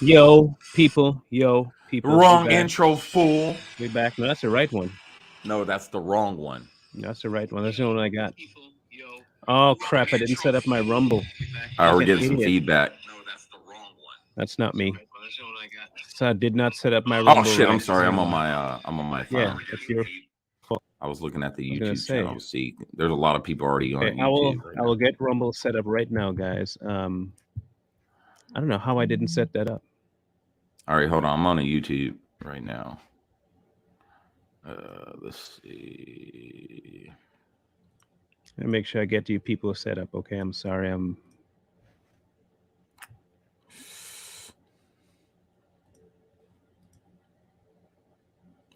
Yo, people. Yo, people. We Wrong back. intro, fool. We back. No, that's the right one. No, that's the wrong one. That's the right one. That's the one I got. Oh crap! I didn't set up my Rumble All right, like we're an getting some idiot. feedback. That's not me. So I did not set up my Oh Rumble shit! right. I'm sorry. I'm on my Yeah, phone. that's your fault. I was looking at the I was gonna YouTube say. channel. See, there's a lot of people already on Okay, I will. YouTube right I now. will get Rumble set up right now, guys. I don't know how I didn't set that up. All right, hold on. I'm on a YouTube right now. Let's see. Let me make sure I get you people set up. Okay, I'm sorry.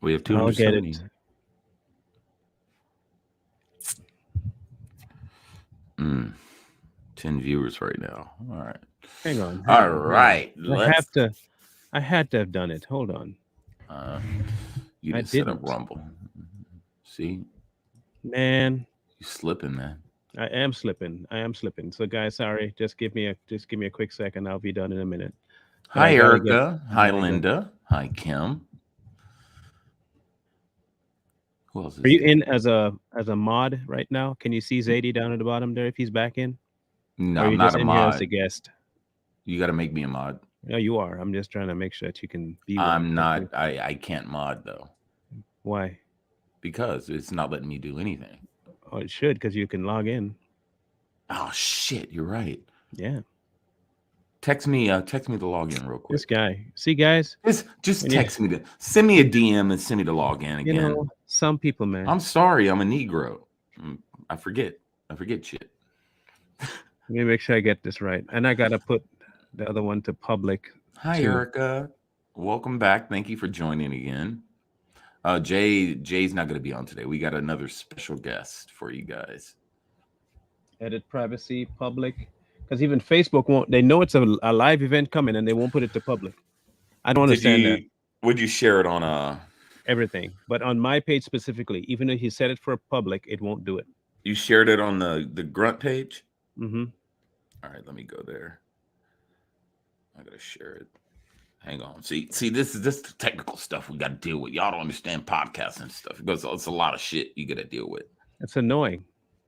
We have I'll get 270. it. 10 viewers right now. All right. Hang on. Hang All on. Hang on. right. Let's. I had to have done it. Hold on. Uh, you I didn't set up didn't. Rumble. See, Man, you slipping, man. I am slipping. I am slipping. So guys, sorry. Just give me a quick second. I'll be done in a minute. But Hi, I gotta get Erica. I Hi, gotta get Linda. Hi, Kim. Who else Are is you there? in as a mod right now? Can you see Zadie down at the bottom there if he's back in? No, Or are I'm you not just a in here as a mod. guest? You got to make me a mod. No, you are. I'm just trying to make sure that you can be one. I'm That's not. it. I can't mod though Why? because it's not letting me do anything. Oh, it should, because you can log in. Oh shit! You're right. Yeah. Text me. Text me the login real This quick. guy. See, guys, Just when you text me the. Send me a DM and send me the login you again. know, some people, man. I'm sorry. I'm a Negro. I forget. I forget shit. Let me make sure I get this right. And I gotta put the other one to public Hi, too. Erica. Welcome back. Thank you for joining again. Jay's not going to be on today. We got another special guest for you guys. Edit privacy, public. Because even Facebook won't, they know it's a live event coming and they won't put it to public. I don't Did understand that. you? Would you share it on Everything. But on my page specifically, even if he set it for public, it won't do it. You shared it on the grunt page? Mm-hmm. All right, let me go there. I gotta share it. Hang on. See, this is the technical stuff we got to deal with. Y'all don't understand podcasting and stuff because it's a lot of shit you got to deal with. It's annoying.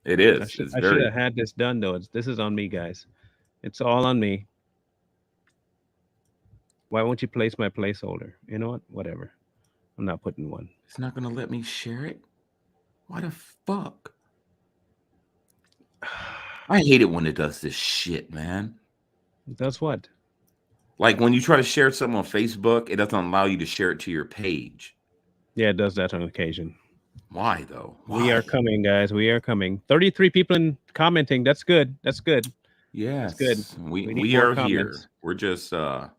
It is. It's I should very. have had this done though. This is on me, guys. It's all on me. Why won't you place my placeholder? You know what? Whatever. I'm not putting one. It's not gonna let me share it. Why the fuck? I hate it when it does this shit, man. Does what? Like when you try to share something on Facebook, it doesn't allow you to share it to your page. Yeah, it does that on occasion. Why though? We are Why? coming, guys. We are coming. 33 people in commenting. That's good. That's good. That's good. Yes, we We need we more are here. comments. We're just hold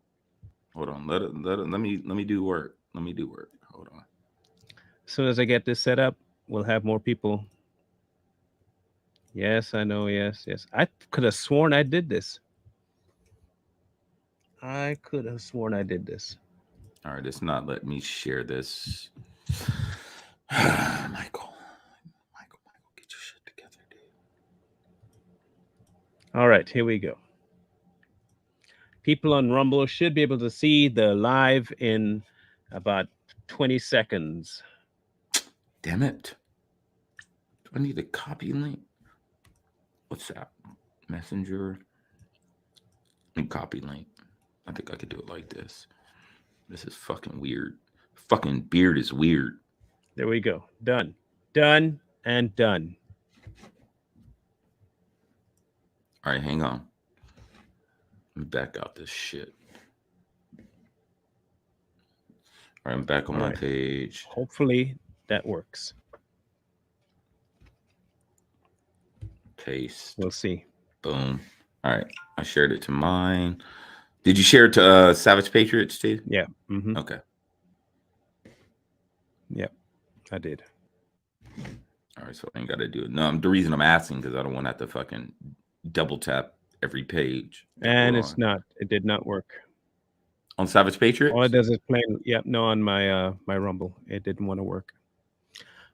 on. Let me do work. Let me do work. Hold on. As soon as I get this set up, we'll have more people. Yes, I know. Yes, yes. I could have sworn I did this. I could have sworn I did this. All right, it's not letting me share this. Michael, get your shit together, dude. All right, here we go. People on Rumble should be able to see the live in about 20 seconds. Damn it! Do I need a copy link? What's that? Messenger and copy link. I think I could do it like this. This is fucking weird. Fucking beard is weird. There we go. Done. Done and done. All right, hang on. Let me back out this shit. All right, I'm back on All my right. page. Hopefully that works. Paste. We'll see. Boom. All right. I shared it to mine. Did you share it to Savage Patriots, Steve? Yeah. Mm-hmm. Okay. Yep. I did. All right. So I ain't got to do it. No, the reason I'm asking because I don't want to have to fucking double tap every page. And it's not. It did not work. On Savage Patriots? All it does is play. Yep. No, on my my Rumble, it didn't want to work.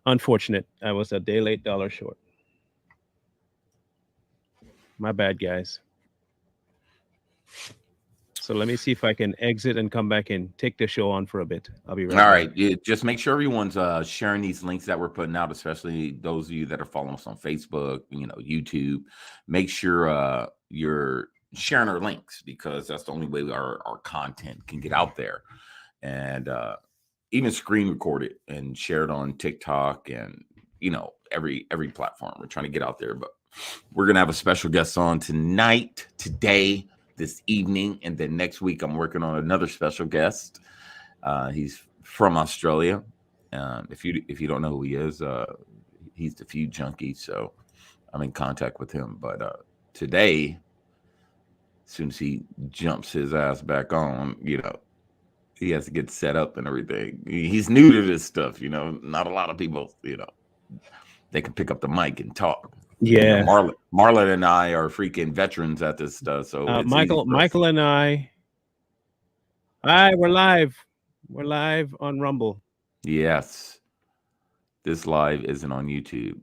Unfortunate. I was a day late, dollar short. My bad, guys. So let me see if I can exit and come back and take the show on for a bit. I'll be right All back. right, just make sure everyone's sharing these links that we're putting out, especially those of you that are following us on Facebook, YouTube. Make sure you're sharing our links because that's the only way our content can get out there. And even screen record it and share it on TikTok and every platform. We're trying to get out there, but we're gonna have a special guest on today, this evening, and then next week I'm working on another special guest. He's from Australia. If you don't know who he is, he's the Feud Junkie. So I'm in contact with him. But today, as soon as he jumps his ass back on, he has to get set up and everything. He's new to this stuff, Not a lot of people, they can pick up the mic and talk. Yeah, Marlon and I are freaking veterans at this stuff. So it's Michael and I. Hi, we're live. We're live on Rumble. Yes, this live isn't on YouTube.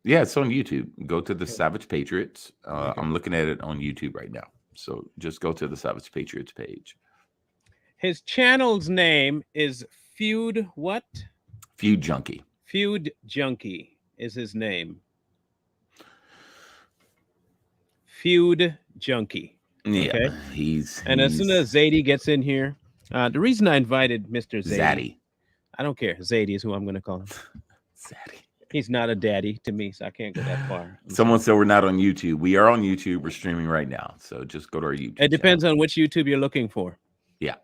Yeah, it's on YouTube. Go to the Savage Patriots. Okay. I'm looking at it on YouTube right now. So just go to the Savage Patriots page. His channel's name is Feud what? Feud Junkie. Feud Junkie is his name. Feud Junkie. Yeah, okay? he's as soon as Zadie gets in here, the reason I invited Mr. Zadie, I don't care. Zadie is who I'm going to call him. Zadie. He's not a daddy to me, so I can't go that far. Someone said we're not on YouTube. We are on YouTube. We're streaming right now, so just go to our YouTube. It depends on which YouTube you're looking for. Yeah.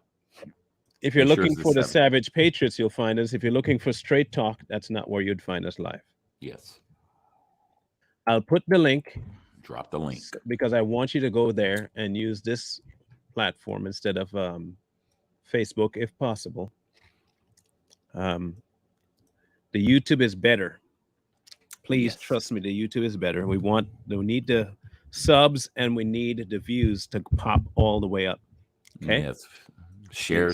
If you're looking for the Savage Patriots, you'll find us. If you're looking for Straight Talk, that's not where you'd find us live. Yes. I'll put the link. Drop the link. Because I want you to go there and use this platform instead of Facebook, if possible. The YouTube is better. Please trust me, the YouTube is better. We need the subs and we need the views to pop all the way up. Okay. Yes. Share,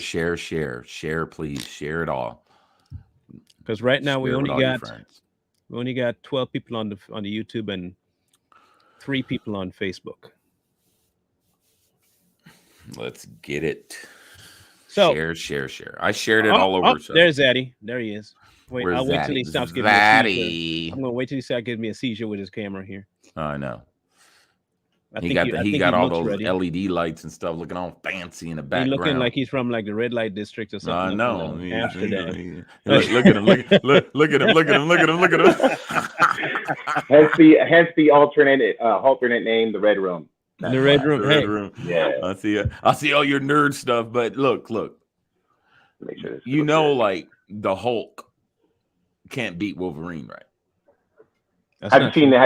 please. Share it all. Because right now we only got 12 people on the YouTube and 3 people on Facebook. Let's get it. So share. I shared it all over. So. There's Zaddy. There he is. Wait, I'll wait till he stops giving me a seizure. I'm gonna wait till he stops giving me a seizure with his camera here. I know. He got all those LED lights and stuff looking all fancy in the background. He's looking like he's from like the red light district or something. I know. Amsterdam. Look at him. Look at him. Hence the alternate name, the Red Room. That's the Red Room. Red Room. Yeah. I see all your nerd stuff, but look. Make sure like the Hulk can't beat Wolverine, right? Have you seen the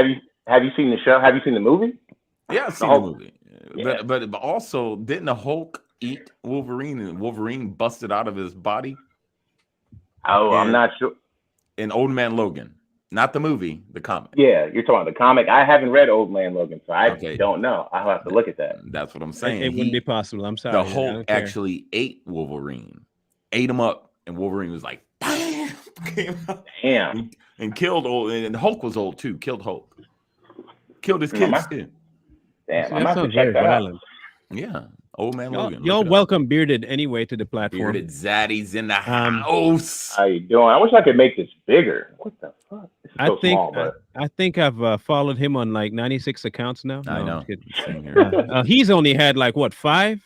show? Have you seen the movie? Yeah, I've seen the movie. Yeah. But also, didn't the Hulk eat Wolverine and Wolverine busted out of his body? Oh, I'm not sure. In Old Man Logan. Not the movie, the comic. Yeah, you're talking about the comic. I haven't read Old Man Logan, so I don't know. I'll have to look at that. That's what I'm saying. It wouldn't be possible. I'm sorry. The Hulk actually ate Wolverine. Ate him up, and Wolverine was like, damn. And killed and Hulk was old too. Killed Hulk. Killed his kids too. Damn, I'm not to check that out. Yeah, Old Man Logan. Y'all welcome Bearded anyway to the platform. Bearded Zaddy's in the house. How you doing? I wish I could make this bigger. What the fuck? I think I've followed him on like 96 accounts now. I know. He's only had like what, 5?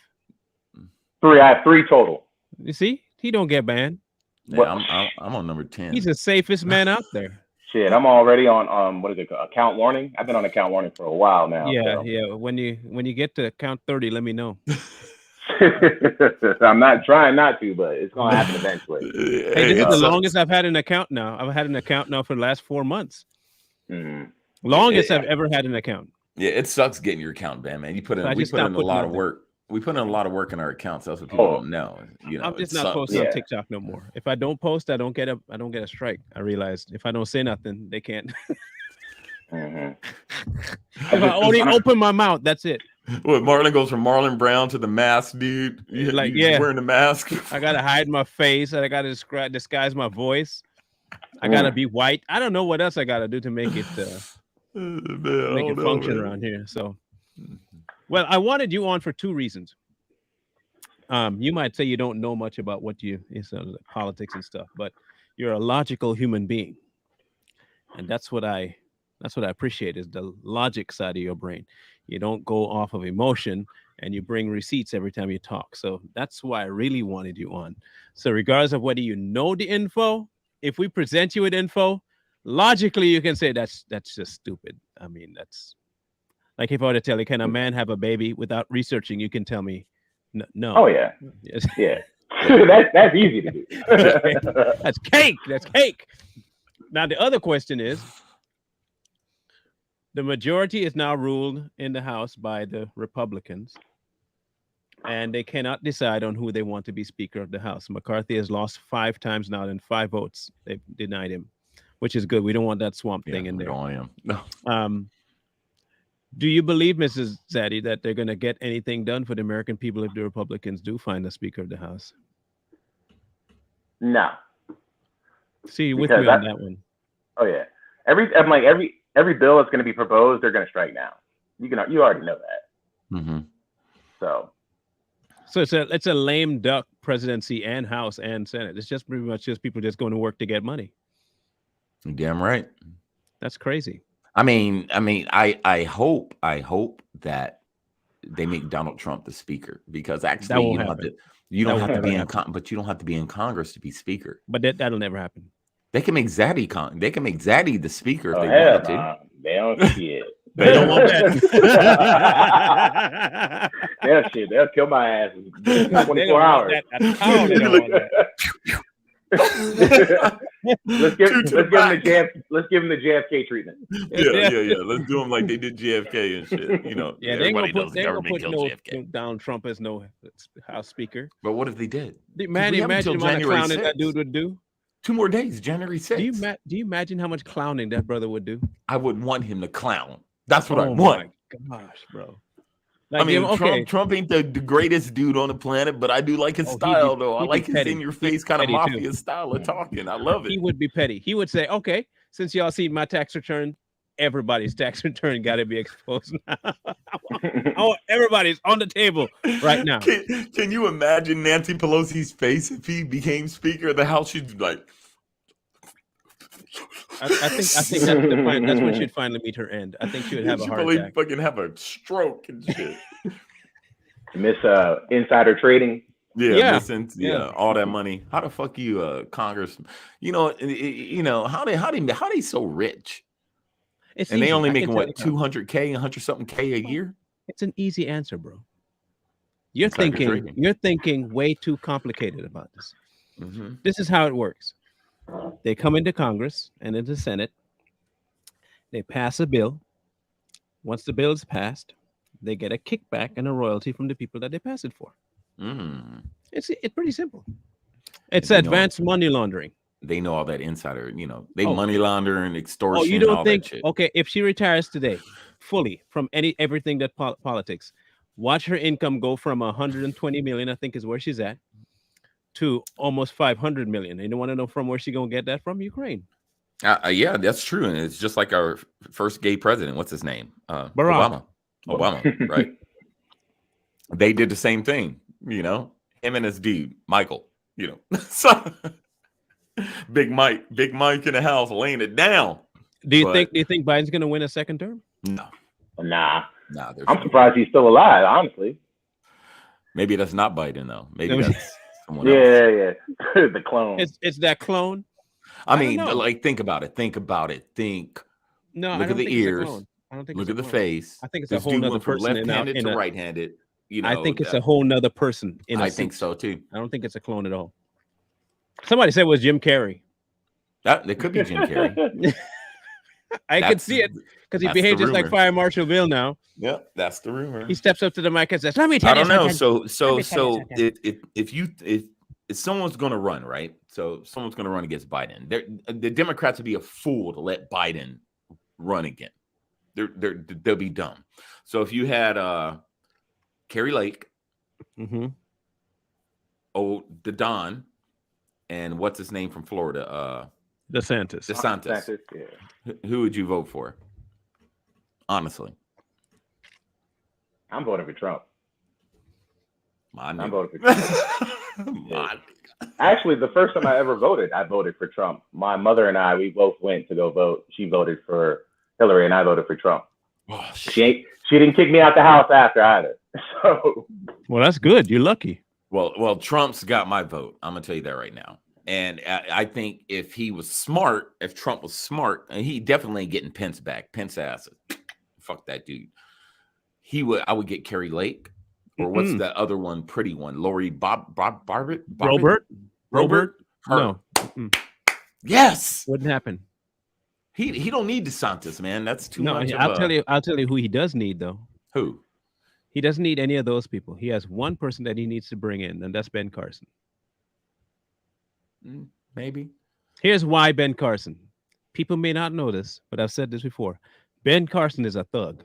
3. I have 3 total. You see, he don't get banned. Yeah, I'm on number 10. He's the safest man out there. Shit, I'm already on what is it? Account warning. I've been on account warning for a while now. Yeah, yeah. When you get to count 30, let me know. I'm not trying not to, but it's gonna happen eventually. Hey, this is the longest I've had an account now. I've had an account now for the last 4 months. Mm-hmm. Longest I've ever had an account. Yeah, it sucks getting your account banned, man. We put in a lot of work. We put in a lot of work in our accounts. That's what people don't know. I'm just not posting on TikTok no more. If I don't post, I don't get a strike. I realized if I don't say nothing, they can't. Mm-hmm. If I only open my mouth, that's it. What, Marlon goes from Marlon Brown to the mask, dude. He's wearing the mask. I gotta hide my face. I gotta disguise my voice. I gotta be white. I don't know what else I gotta do to make it function around here. So, well, I wanted you on for 2 reasons. You might say you don't know much about politics and stuff, but you're a logical human being, and that's what I appreciate is the logic side of your brain. You don't go off of emotion, and you bring receipts every time you talk. So that's why I really wanted you on. So regardless of whether you know the info, if we present you with info, logically you can say that's just stupid. I mean, that's like if I were to tell you, can a man have a baby without researching? You can tell me, no. Oh yeah, Yes. yeah. That's easy to do. That's cake. That's cake. Now the other question is, the majority is now ruled in the House by the Republicans, and they cannot decide on who they want to be Speaker of the House. McCarthy has lost 5 times now, and 5 votes they've denied him, which is good. We don't want that swamp thing in we there. don't want him. No. Do you believe, Mrs. Zaddy, that they're going to get anything done for the American people if the Republicans do find a Speaker of the House? No. See, with me on that one. Oh yeah. Every bill that's going to be proposed, they're going to strike down. You already know that. Mm-hmm. So it's a lame duck presidency and House and Senate. It's just pretty much just people just going to work to get money. Damn right. That's crazy. I mean, I hope that they make Donald Trump the speaker, because actually you don't have to be in Congress to be speaker. But that'll never happen. They can make Zaddy the speaker if they wanted to. They don't shit. They don't want that. They'll kill my ass in 24 hours. Let's give him the JFK treatment. Yeah. Let's do him like they did JFK and shit. Yeah, everybody knows the government killed JFK. Donald Trump as no House Speaker. But what if they did? Man, imagine how much clowning that dude would do. 2 more days, January 6th. Do you imagine how much clowning that brother would do? I would want him to clown. That's what I want. My gosh, bro. Like, I mean, Trump ain't the greatest dude on the planet, but I do like his style, though. I like his in-your-face kind of mafia style of talking. I love it. He would be petty. He would say, okay, since y'all see my tax return, everybody's tax return got to be exposed now. Everybody's on the table right now. Can you imagine Nancy Pelosi's face if he became Speaker of the House? She'd be like... I think that's when she'd finally meet her end. I think she would have a heart attack. Fucking have a stroke and shit. Miss insider trading. Yeah, all that money. How the fuck you Congress? How they so rich? It's and easy. They only making what, 200K, 100 something K a year? It's an easy answer, bro. You're thinking way too complicated about this. Mm-hmm. This is how it works. They come into Congress and into the Senate. They pass a bill. Once the bill is passed, they get a kickback and a royalty from the people that they pass it for. Mm. It's pretty simple. It's advanced money laundering. They know all that insider, they money launder and extortion. Oh, you don't think? That shit. Okay, if she retires today, fully from everything that politics, watch her income go from 120 million, I think is where she's at, to almost 500 million. And you want to know from where she gonna get that from? Ukraine. Yeah, that's true. And it's just like our first gay president. What's his name? Barack. Obama, right? They did the same thing, him and his dude, Michael, so Big Mike in the house laying it down. Do you think Biden's gonna win a second term? No. Nah. I'm surprised he's still alive, honestly. Maybe that's not Biden though. Maybe that's someone else. Yeah. The clone. It's that clone. I mean, like, think about it. No, look at the ears. I don't think. Look at the face. I think it's a whole nother person. Left-handed to right-handed. I think it's a whole nother person. I think so too. I don't think it's a clone at all. Somebody said it was Jim Carrey. It could be Jim Carrey. I could see it because he behaves just like Fire Marshal Bill now. Yeah, that's the rumor. He steps up to the mic and says, "Let me tell you." I don't know. So if someone's going to run, right? So someone's going to run against Biden. The Democrats would be a fool to let Biden run again. They'll be dumb. So if you had Carrie Lake, the Don, and what's his name from Florida? DeSantis. Yeah. Who would you vote for? Honestly, I'm voting for Trump. My I'm nigga. voting for Trump. My nigga. Actually, the first time I ever voted, I voted for Trump. My mother and I, we both went to go vote. She voted for Hillary, and I voted for Trump. Oh, She didn't kick me out the house after either. So, Well, that's good. You're lucky. Well, Trump's got my vote. I'm gonna tell you that right now. And I think if he was smart, if Trump was smart, and he definitely ain't getting Pence back. Pence ass, fuck that dude. I would get Carrie Lake, or what's that other one, pretty one, Lori Robert. Robert. Her. No. Yes. Wouldn't happen. He don't need DeSantis, man. That's too much. I'll tell you who he does need though. Who? He doesn't need any of those people. He has one person that he needs to bring in, and that's Ben Carson. Maybe. Here's why Ben Carson. People may not know this, but I've said this before. Ben Carson is a thug.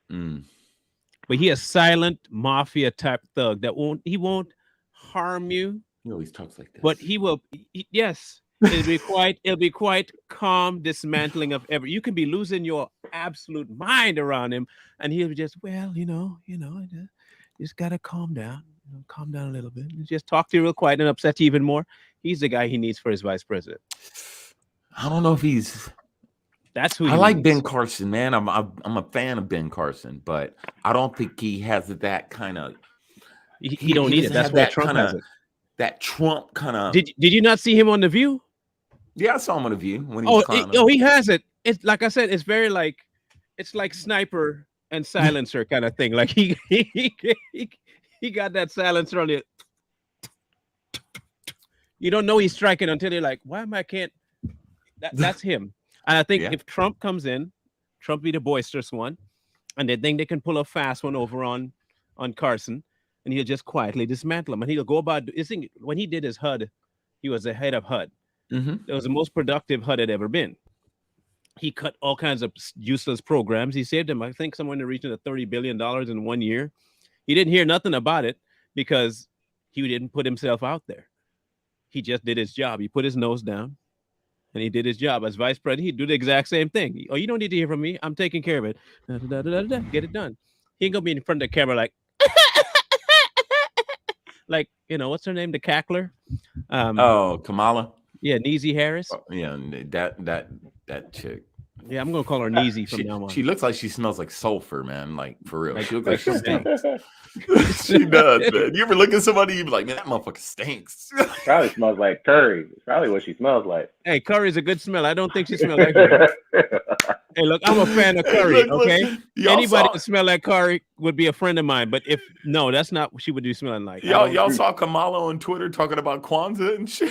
But he a silent mafia type thug that won't harm you. He always talks like this. But he will. Yes, it'll be quite calm dismantling of every. You can be losing your absolute mind around him, and he'll be just just gotta calm down. Calm down a little bit. And just talk to you real quiet and upset you even more. He's the guy he needs for his vice president. I don't know if he's. That's who I like needs. Ben Carson, man. I'm a fan of Ben Carson, but I don't think he has that kind of. He don't need it. That's why Trump has it. That Trump kind of. Did you not see him on The View? Yeah, I saw him on The View when he was he has it. It's like I said. It's very like, it's like sniper and silencer kind of thing. Like he got that silencer on it. You don't know he's striking until you're like, why am I can't? That's him. And I think if Trump comes in, Trump be the boisterous one, and they think they can pull a fast one over on Carson, and he'll just quietly dismantle him. And he'll go about when he did his HUD, he was the head of HUD. It was the most productive HUD had ever been. He cut all kinds of useless programs. He saved them, I think, somewhere in the region of $30 billion in 1 year. He didn't hear nothing about it because he didn't put himself out there. He just did his job. He put his nose down. And he did his job as vice president. He'd do the exact same thing. Oh, you don't need to hear from me. I'm taking care of it. Get it done. He ain't gonna be in front of the camera like, like, what's her name? The cackler. Kamala. Yeah, Niecy Harris. Yeah, that chick. Yeah, I'm gonna call her Niecy from now on. She looks like she smells like sulfur, man. Like for real. She looks like she stinks. She does, man. You ever look at somebody, you be like, man, that motherfucker stinks. Probably smells like curry. It's probably what she smells like. Hey, curry's a good smell. I don't think she smells like curry. Hey, look, I'm a fan of curry. Okay, anybody that smell like curry would be a friend of mine. But that's not what she would be smelling like. Y'all saw Kamala on Twitter talking about Kwanzaa and shit.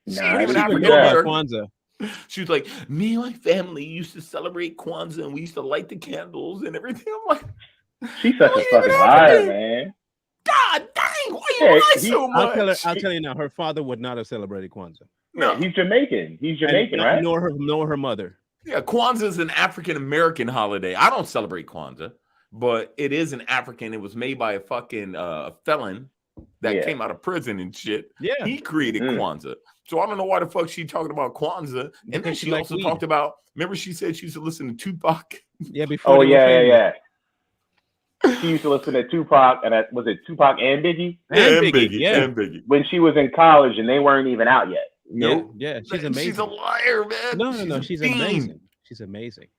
Nah, she forgot about Kwanzaa. She was like, me and my family used to celebrate Kwanzaa and we used to light the candles and everything. I'm like, she's such a fucking liar, man. God dang, why you lie so much? I'll tell you now, her father would not have celebrated Kwanzaa. No, he's Jamaican. He's Jamaican, right? Nor her mother. Yeah, Kwanzaa is an African American holiday. I don't celebrate Kwanzaa, but it is an African. It was made by a fucking felon that came out of prison and shit. Yeah, he created Kwanzaa. So I don't know why the fuck she talking about Kwanzaa. And then she also talked about. Remember, she said she used to listen to Tupac. Yeah, before. Oh yeah. She used to listen to Tupac, and was it Tupac and Biggie? And Biggie. When she was in college, and they weren't even out yet. Nope. Yeah, she's amazing. She's a liar, man. No, she's amazing. She's amazing.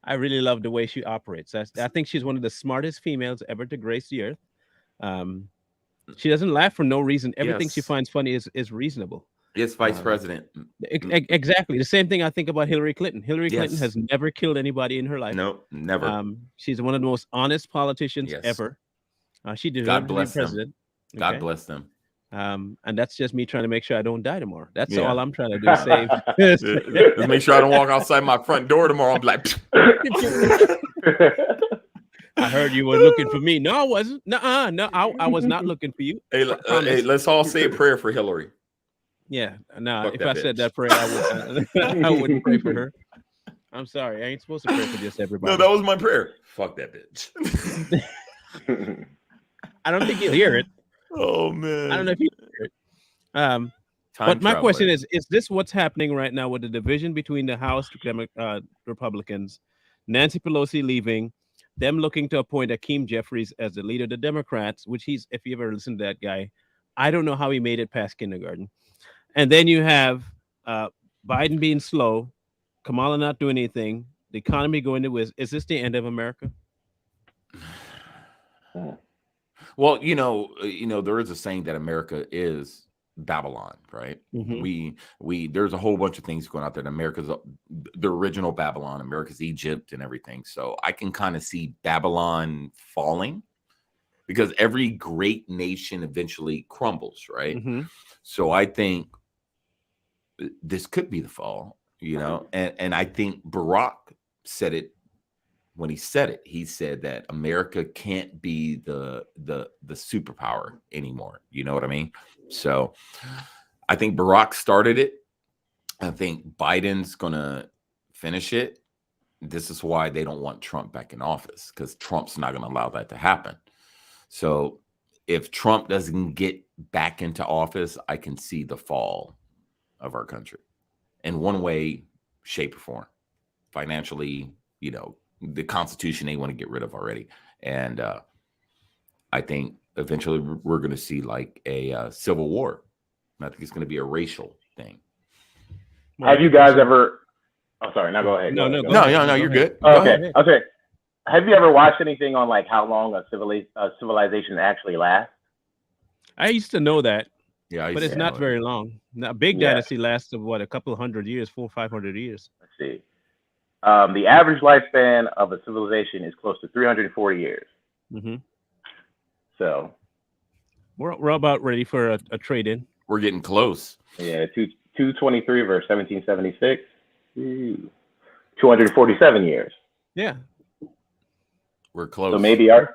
I really love the way she operates. I think she's one of the smartest females ever to grace the earth. She doesn't laugh for no reason. Everything she finds funny is reasonable. Yes, vice president. Exactly. The same thing I think about Hillary Clinton. Hillary Clinton has never killed anybody in her life. No, never. She's one of the most honest politicians ever. She deserves to be president. God bless them. And that's just me trying to make sure I don't die tomorrow. That's all I'm trying to do. Save. Just make sure I don't walk outside my front door tomorrow. I'm like, I heard you were looking for me. No, I wasn't. No, I was not looking for you. Hey, let's all say a prayer for Hillary. Yeah, no. If I said that prayer, I wouldn't pray for her. I'm sorry. I ain't supposed to pray for just everybody. No, that was my prayer. Fuck that bitch. I don't think you'll hear it. Oh man. I don't know if you hear it. But my question is this what's happening right now with the division between the House Republicans, Nancy Pelosi leaving, them looking to appoint Akeem Jeffries as the leader of the Democrats, which he's, if you ever listen to that guy, I don't know how he made it past kindergarten. And then you have uh, Biden being slow, Kamala not doing anything, the economy going to whiz. Is this the end of America? Well, there is a saying that America is Babylon, right? Mhm. We there's a whole bunch of things going out there. America's the original Babylon, America's Egypt, and everything. So I can kind of see Babylon falling because every great nation eventually crumbles, right? Mhm. So I think this could be the fall, and I think Barack said it when he said it. He said that America can't be the superpower anymore. You know what I mean? So I think Barack started it. I think Biden's gonna finish it. This is why they don't want Trump back in office, because Trump's not going to allow that to happen. So if Trump doesn't get back into office, I can see the fall of our country in one way, shape, or form. Financially, the Constitution they want to get rid of already. And I think eventually we're going to see like a civil war. I think it's going to be a racial thing. Have you guys ever? Oh, sorry. Now go ahead. No, Go no, ahead. No, you're good. Oh, Go okay. ahead. Okay. Have you ever watched anything on like how long a civilization actually lasts? I used to know that, Yeah, but it's not very long. Now, big dynasty lasts of what, a couple of 100 years, 400-500 years. Let's see. The average lifespan of a civilization is close to 340 years. Mm-hmm. So we're about ready for a trade-in. We're getting close. Yeah, 223 versus 1776. 247 years. Yeah. We're close. So maybe our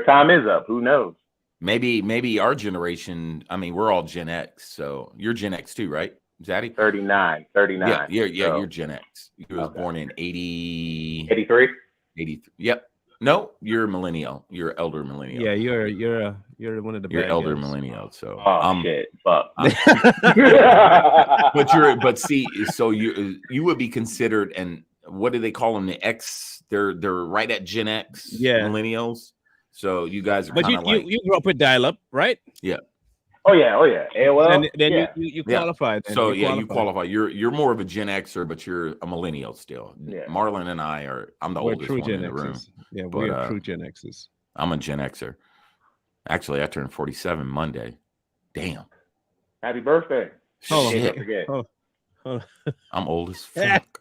time is up. Who knows? Maybe our generation. I mean, we're all Gen X. So you're Gen X too, right, Zaddy? 39. Yeah, So, you're Gen X. You was born in 83. 83. Yep. No, you're a millennial. You're elder millennial. Yeah, you're one of the. You're bad elder guys. millennial. So shit, fuck. but see, so you would be considered, and what do they call them? The X. They're right at Gen X. Yeah. Millennials. So you guys are But kind of like you grew up with dial-up, right? Yeah. Oh yeah. AOL. And then yeah. you qualify. Yeah. So you qualify. You're more of a Gen Xer, but you're a millennial still. Yeah. Marlon and I I'm the We're oldest true one Gen in the room. Xers. Yeah, But, we're true Gen Xers. I'm a Gen Xer. Actually, I turned 47 Monday. Damn. Happy birthday. Oh, Shit. Forget. I'm old as fuck.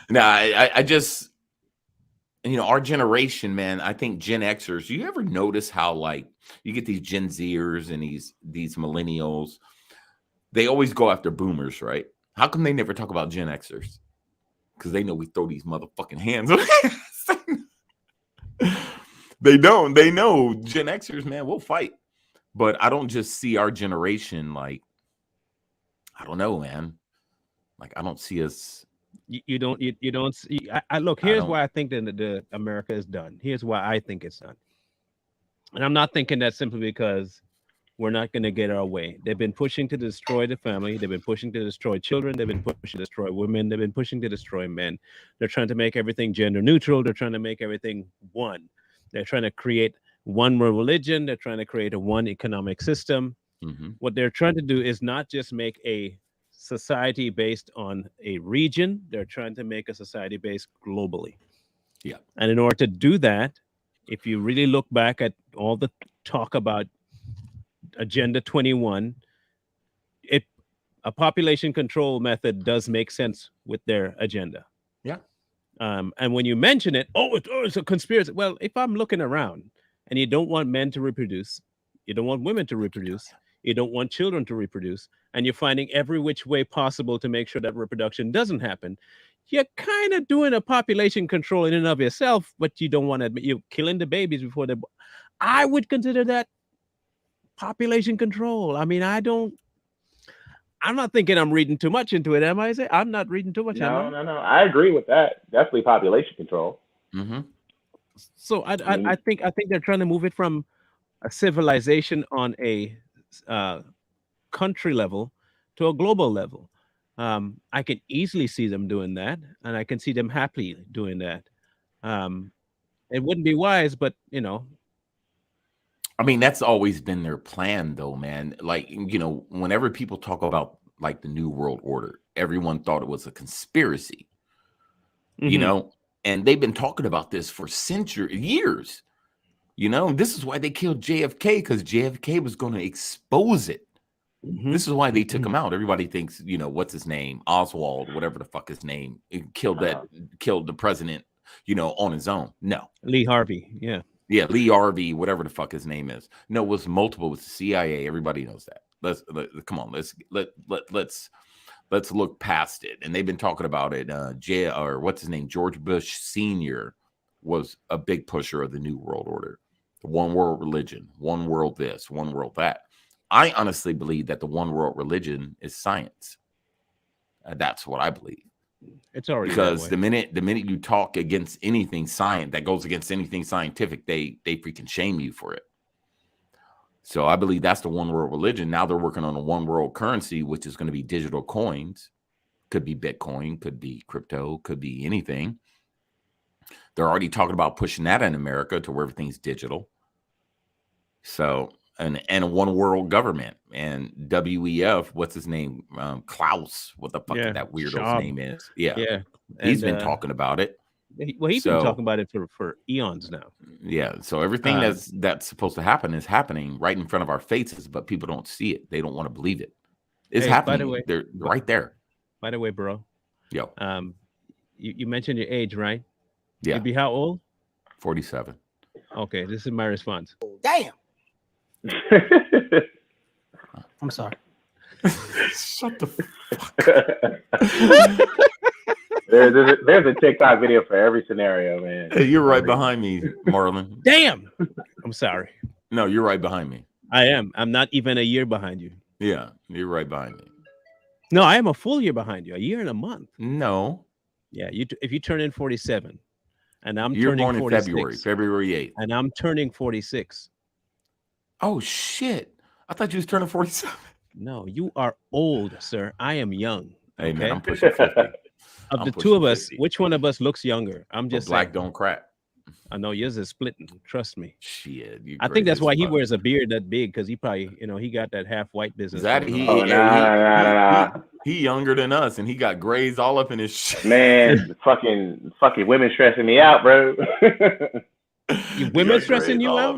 No, I just, our generation, man, I think Gen Xers, you ever notice how like you get these Gen Zers and these millennials, they always go after boomers, right? How come they never talk about Gen Xers? Because they know we throw these motherfucking hands on They don't. They know Gen Xers, man, we'll fight. But I don't just see our generation like, I don't know, man. Like I don't see us. You don't see. I look. Here's why I think that the America is done. Here's why I think it's done. And I'm not thinking that simply because we're not going to get our way. They've been pushing to destroy the family. They've been pushing to destroy children. They've been pushing to destroy women. They've been pushing to destroy men. They're trying to make everything gender neutral. They're trying to make everything one. They're trying to create one religion. They're trying to create a one economic system. Mm-hmm. What they're trying to do is not just make a society based on a region. They're trying to make a society based globally. Yeah. And in order to do that, if you really look back at all the talk about Agenda 21, a population control method does make sense with their agenda. Yeah. And when you mention it, it's a conspiracy. Well, if I'm looking around and you don't want men to reproduce, you don't want women to reproduce, you don't want children to reproduce, and you're finding every which way possible to make sure that reproduction doesn't happen, you're kind of doing a population control in and of yourself, but you don't want to admit you're killing the babies before they. I would consider that population control. I mean, I'm not thinking I'm reading too much into it, am I? I'm not reading too much. No. I agree with that. Definitely population control. Mm-hmm. So I think they're trying to move it from a civilization on a country level to a global level. I can easily see them doing that, and I can see them happily doing that. It wouldn't be wise, but you know, I mean, that's always been their plan, though, man. Like, whenever people talk about like the New World Order, everyone thought it was a conspiracy, mhm, and they've been talking about this for years. This is why they killed JFK, because JFK was going to expose it. mhm, This is why they took mhm. him out. Everybody thinks, what's his name? Oswald, whatever the fuck his name, killed the president, on his own. No. Lee Harvey, yeah. Yeah, Lee Harvey, whatever the fuck his name is. No, it was multiple. It was the CIA. Everybody knows that. Come on. Let's look past it. And they've been talking about it. Or what's his name? George Bush Sr. was a big pusher of the New World Order, the one world religion, one world this, one world that. I honestly believe that the one world religion is science. That's what I believe. It's already Because that way. the minute you talk against anything science that goes against anything scientific, they freaking shame you for it. So I believe that's the one world religion. Now they're working on a one world currency, which is going to be digital coins. Could be Bitcoin, could be crypto, could be anything. They're already talking about pushing that in America to where everything's digital. So and a one world government, and WEF, what's his name? Klaus, what the fuck Yeah, that weirdo's Schwab. name is? Yeah, Yeah, he's and been talking about it. he's been talking about it for eons now. Yeah, so everything that's supposed to happen is happening right in front of our faces, but people don't see it. They don't want to believe it. It's Hey, by the happening. way, They're right there. by the way, bro, Yo, you mentioned your age, right? yeah, You'd be how old? 47. Okay, this is my response. Damn. I'm sorry. Shut the fuck. There's a TikTok video for every scenario, man. Hey, you're right behind me, Marlon. Damn. I'm sorry. No, you're right behind me. I am. I'm not even a year behind you. Yeah, you're right behind me. No, I am a full year behind you. A year and a month. No, Yeah, if you turn in 47, and I'm you're turning born in 46, February 8th. and I'm turning 46. Oh shit! I thought you was turning 47. No, you are old, sir. I am young. Hey man, okay? I'm pushing 50. Of I'm the two pushing of us, 50. which one of us looks younger? I'm But just black saying. don't crack. I know yours is splitting. Trust me. Shit, I think that's why he wears a beard that big, because he probably, he got that half white business. That going Oh, on. nah. he younger than us, and he got grays all up in his shit. Man, fucking women stressing me out, bro. Women stressing you out?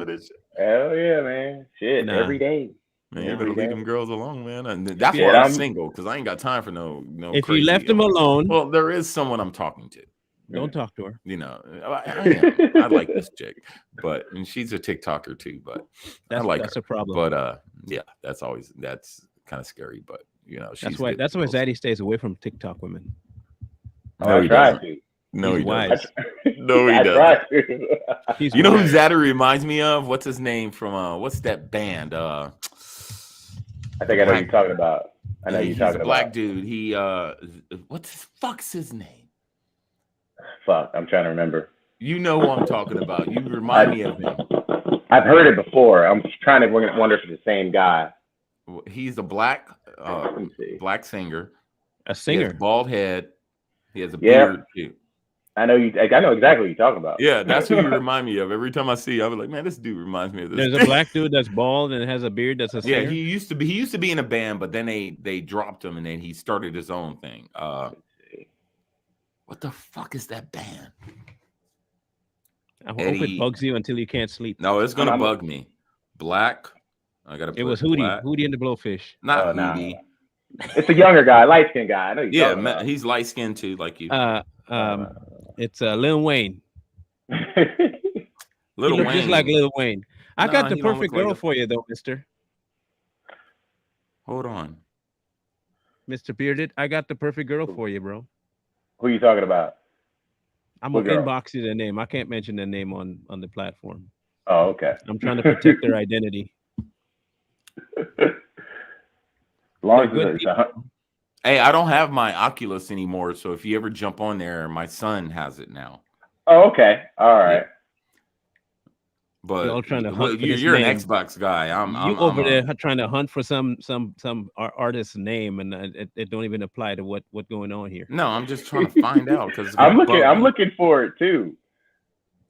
Hell yeah, man. Shit, Nah. every day. Man, you better Every leave day. them girls alone, man. And that's Yeah, why I'm single, because I ain't got time for no. If crazy, you left him alone, well, there is someone I'm talking to. don't talk to her. I like this chick, and she's a TikToker too. But I like that's her. a problem. But yeah, that's kind of scary. But she's that's why Zaddy stays away from TikTok women. No, I he tried doesn't. to. No, He's he wise. doesn't. No, he I doesn't. tried to. He's You know who wise. Zaddy reminds me of? What's his name from? What's that band? I think I know who you're talking about. I know he's you're talking a black about. dude. He what the fuck's his name? Fuck, I'm trying to remember. You know who I'm talking about. You remind me of him. I've heard it before. I'm trying to wonder if it's the same guy. He's a black Let me see. black singer. A He has singer. a bald head. He has a Yeah. beard too. I know exactly what you're talking about. Yeah, that's who you remind me of. Every time I see you, I was like, man, this dude reminds me of this. There's a black dude that's bald and has a beard that's a singer. Yeah, he used to be in a band, but then they dropped him and then he started his own thing. What the fuck is that band? I hope Eddie. it bugs you until you can't sleep. No, it's gonna bug me. Black. I gotta. It was Hootie. Hootie and the Blowfish. Not nah. Hootie. It's a younger guy, light skinned guy. I know you're talking Yeah, about. he's light skinned too, like you. It's Lil Wayne. Little he looks Wayne. just like Lil Wayne. I Nah, got the he don't perfect look like girl a- for you, though, Mister Hold on. Bearded. I got the perfect girl for you, bro. Who you talking about? I'm What gonna girl? inbox you their name. I can't mention their name on the platform. Oh, okay. I'm trying to protect their identity. As long as They're good it's Hey, I don't have my Oculus anymore, so if you ever jump on there, my son has it now. Oh, okay. All right. But You're all trying to hunt for this you're an name. Xbox guy. I'm over there trying to hunt for some artist's name, and it don't even apply to what's going on here. No, I'm just trying to find out because I'm looking for it too.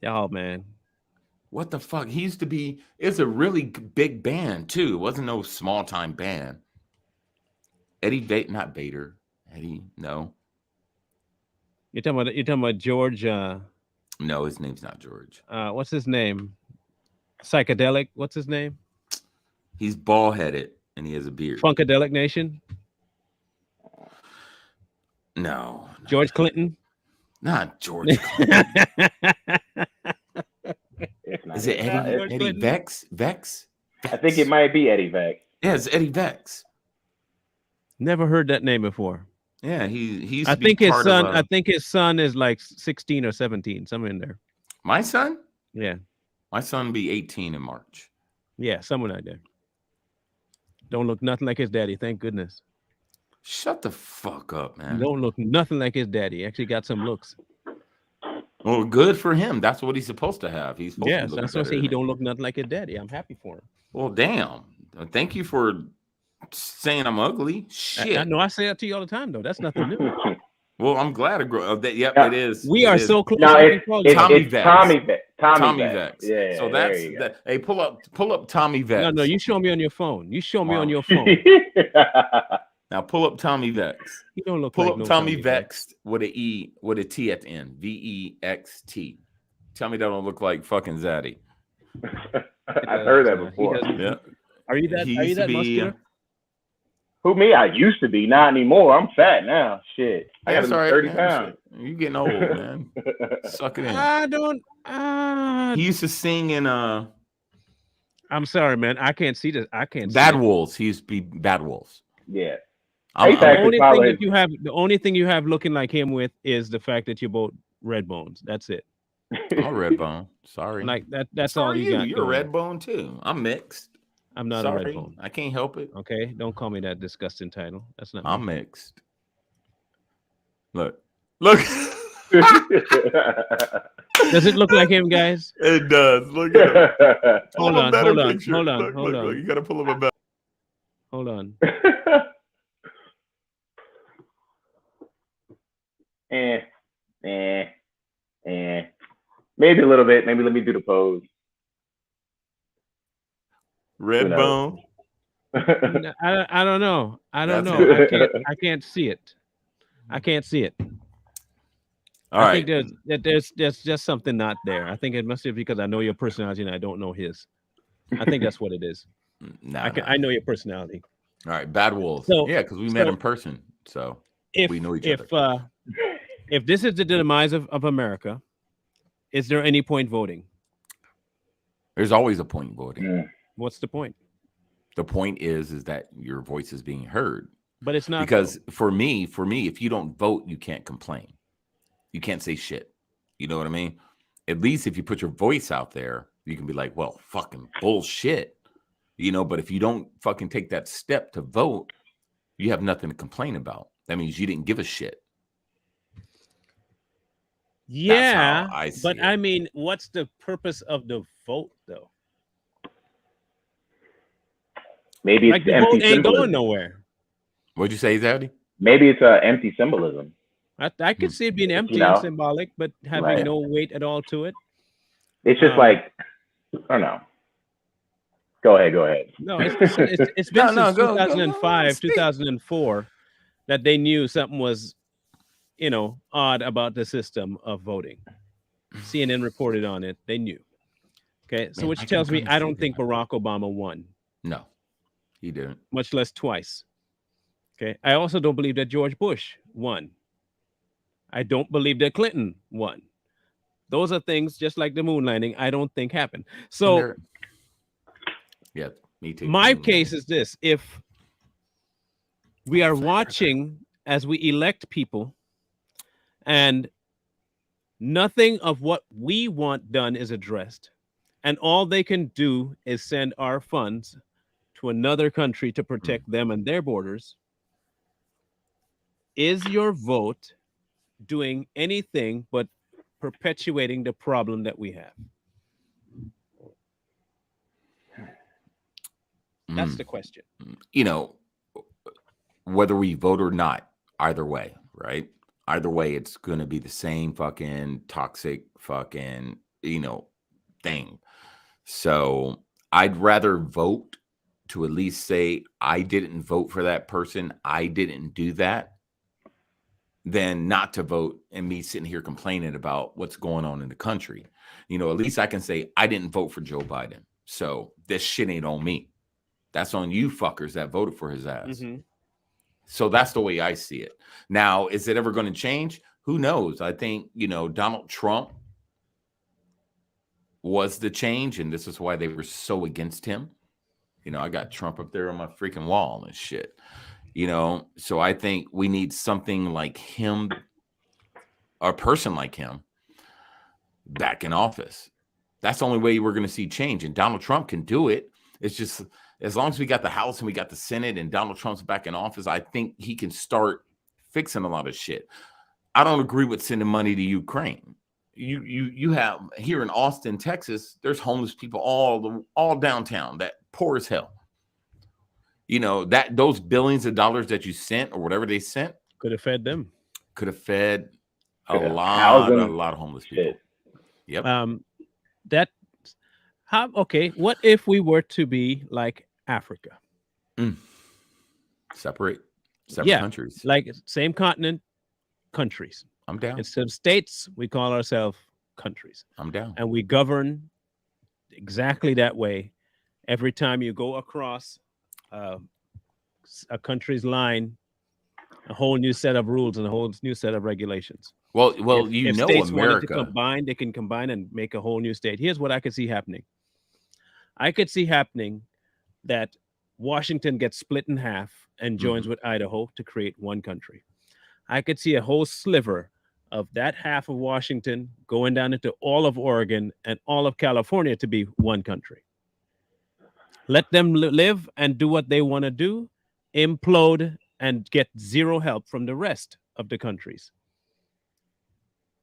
Oh man. What the fuck? He used to be. It's a really big band too. It wasn't no small time band. Eddie not Vader. Eddie, no, You're talking about George. no, his name's not George. What's his name? Psychedelic. What's his name? He's bald headed and he has a beard. Funkadelic Nation. No, George Clinton. not George. Is it Eddie Vex? Vex? I think it might be Eddie Vex. Yeah, it's Eddie Vex. Never heard that name before. Yeah, he used I to be think his part son. of, I think his son is like 16 or 17, somewhere in there. my son. Yeah, My son will be 18 in March. yeah, somewhere like that. Don't look nothing like his daddy. Thank goodness. Shut the fuck up, man. Don't look nothing like his daddy. Actually, got some looks. Well, good for him. That's what he's supposed to have. He's supposed to Yes, look that's what I better say. He than- don't look nothing like his daddy. I'm happy for him. Well, damn. Thank you for saying I'm ugly. Shit. I know. I say that to you all the time, though. That's nothing new. Well, I'm glad I grew up. Yep, Yeah. it is. We It are is. so close. No, I can call you. Tommy it's Vex. Tommy Vex. Tommy Vex. Vex. Yeah. So there that's you go. that. Hey, pull up Tommy Vex. No, you show me on your phone. You show me Wow. on your phone. Now pull up Tommy Vex. You don't look Pull like up no Tommy Vex with a E with a T at the end. VEXT. Tell me that don't look like fucking Zaddy. I've heard that before. Yeah. Are you that? He Are you used to that be, muscular? Who me? I used to be, not anymore. I'm fat now. Shit. I That's got all right, 30 man. pounds. You getting old, man. Suck it in. I don't. He used to sing in I'm sorry, man. I can't see this. I can't. Bad see it. Wolves. He used to be Bad Wolves. Yeah. I'm, Hey, The I'm- Patrick. only thing follow that his- you have, the only thing you have looking like him with is the fact that you're both red bones. That's it. I'm Redbone. Sorry. Like that. That's Sorry all you got. You're going. Redbone too. I'm mixed. I'm not Sorry. a red bone. I can't help it. Okay, don't call me that disgusting title. That's not. I'm me. mixed. Look. Does it look like him, guys? It does. Look at him. Hold Pull up on, a better hold on, picture. hold on, Look, hold look, on. look. You gotta pull up a better. Hold on. Maybe a little bit. Maybe let me do the pose. Redbone. I don't know. I don't That's know. it. I can't see it. I can't see it. All I right. think there's just something not there. I think it must be because I know your personality and I don't know his. I think that's what it is. Nah, I know your personality. All right. Bad Wolves. So- yeah, because we met so- in person. So If we know each if other. if this is the demise of America, is there any point voting? There's always a point voting. Yeah. What's the point? The point is that your voice is being heard. But it's not Because for me, if you don't vote, you can't complain. You can't say shit. You know what I mean? At least if you put your voice out there, you can be like, well, fucking bullshit. You know, but if you don't fucking take that step to vote, you have nothing to complain about. That means you didn't give a shit. Yeah, how I see but it. I mean, what's the purpose of the vote though? Maybe Like it's the vote empty ain't going symbolism. nowhere. What'd you say, Zaddy? Maybe it's empty symbolism. I could see it being empty know. and symbolic, but having Right. no weight at all to it. It's just like, I don't know. Go ahead. No, it's been No, since go, 2005, speak. 2004 that they knew something was, odd about the system of voting. CNN reported on it. They knew. Okay, so Man, which I can tells me kinda I see don't that. think Barack Obama won, No, he didn't. much less twice. Okay, I also don't believe that George Bush won. I don't believe that Clinton won. Those are things just like the moon landing. I don't think happened. So Yeah, me too. my case is this: if we are watching as we elect people, and nothing of what we want done is addressed, and all they can do is send our funds to another country to protect them and their borders, is your vote doing anything but perpetuating the problem that we have? That's the question. You know, whether we vote or not, either way, right? Either way, it's going to be the same fucking toxic fucking thing. So I'd rather vote to at least say I didn't vote for that person, I didn't do that, than not to vote and me sitting here complaining about what's going on in the country. At least I can say I didn't vote for Joe Biden. So this shit ain't on me. That's on you fuckers that voted for his ass. Mm-hmm. So that's the way I see it. Now, is it ever going to change? Who knows? I think, Donald Trump was the change, and this is why they were so against him. I got Trump up there on my freaking wall and shit. So I think we need something like him, a person like him, back in office. That's the only way we're going to see change. And Donald Trump can do it. It's just as long as we got the House and we got the Senate and Donald Trump's back in office, I think he can start fixing a lot of shit. I don't agree with sending money to Ukraine. You have here in Austin, Texas, there's homeless people all downtown that poor as hell. That those billions of dollars that you sent or whatever they sent Could have fed them. could have fed a Could have lot housed of homeless people. shit. Yep. Okay. What if we were to be like Africa? Separate Yeah, countries. like same continent, countries. I'm down. Instead of states, we call ourselves countries, I'm down. and we govern exactly that way. Every time you go across a country's line, a whole new set of rules and a whole new set of regulations. Well, If states wanted America. to combine, they can combine and make a whole new state. Here's what I could see happening. I could see happening that Washington gets split in half and joins with Idaho to create one country. I could see a whole sliver of that half of Washington going down into all of Oregon and all of California to be one country. Let them live and do what they want to do, implode, and get zero help from the rest of the countries.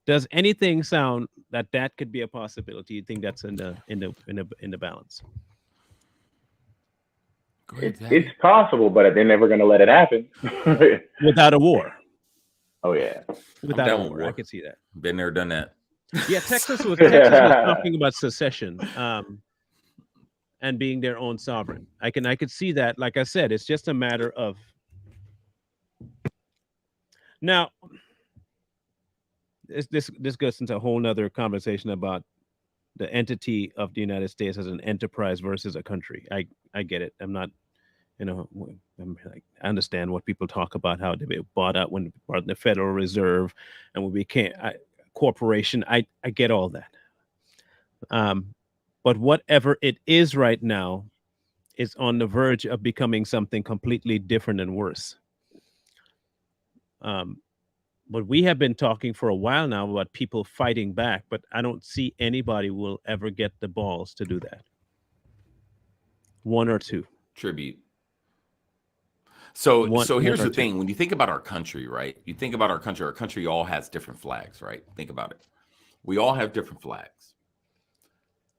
Does anything sound that could be a possibility? You think that's in the balance? It's possible, but they're never going to let it happen. Without a war. Oh yeah. Without a down with war, war. I could see that. Been there, done that. Yeah, Texas was talking about secession, and being their own sovereign. I could see that. Like I said, it's just a matter of now. This goes into a whole nother conversation about the entity of the United States as an enterprise versus a country. I get it. I'm not, I'm like, I understand what people talk about, how they bought out when they bought the Federal Reserve and we became a corporation. I get all that. But whatever it is right now is on the verge of becoming something completely different and worse. But we have been talking for a while now about people fighting back, but I don't see anybody will ever get the balls to do that. One or two. Tribute. So here's one or the thing. When you think about our country, right? You think about our country all has different flags, right? Think about it. We all have different flags.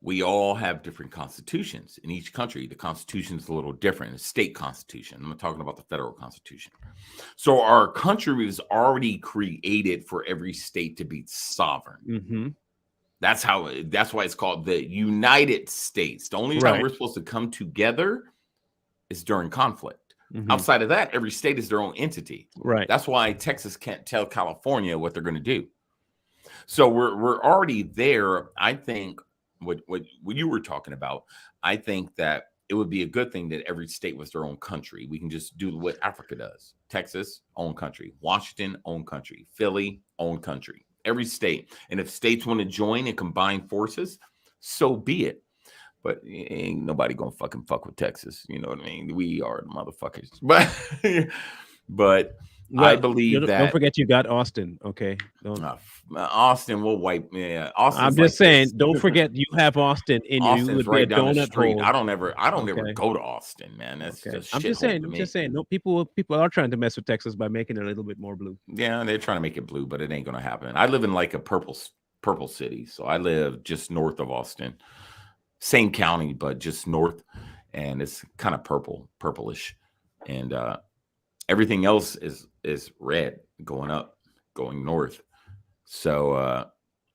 We all have different constitutions in each country. The constitution is a little different. A state constitution. I'm not talking about the federal constitution. So our country was already created for every state to be sovereign. Mm-hmm. That's why it's called the United States. The only time we're supposed to come together is during conflict. Mm-hmm. Outside of that, every state is their own entity. Right. That's why Texas can't tell California what they're going to do. So we're already there. I think what you were talking about, I think that it would be a good thing that every state was their own country. We can just do what Africa does. Texas, own country. Washington, own country. Philly, own country. Every state. And if states want to join and combine forces, so be it. But ain't nobody gonna fuck with Texas. You know what I mean? We are the motherfuckers. But I believe that. Don't forget you got Austin. Okay. Austin will wipe. Yeah. Austin's I'm just saying. Don't forget you have Austin in Austin's you. With right down the street. Hole. I don't ever go to Austin, man. That's just. I'm just saying. No, people are trying to mess with Texas by making it a little bit more blue. Yeah, they're trying to make it blue, but it ain't gonna happen. I live in like a purple city, so I live just north of Austin. Same county, but just north, and it's kind of purplish, and everything else is red, going north. So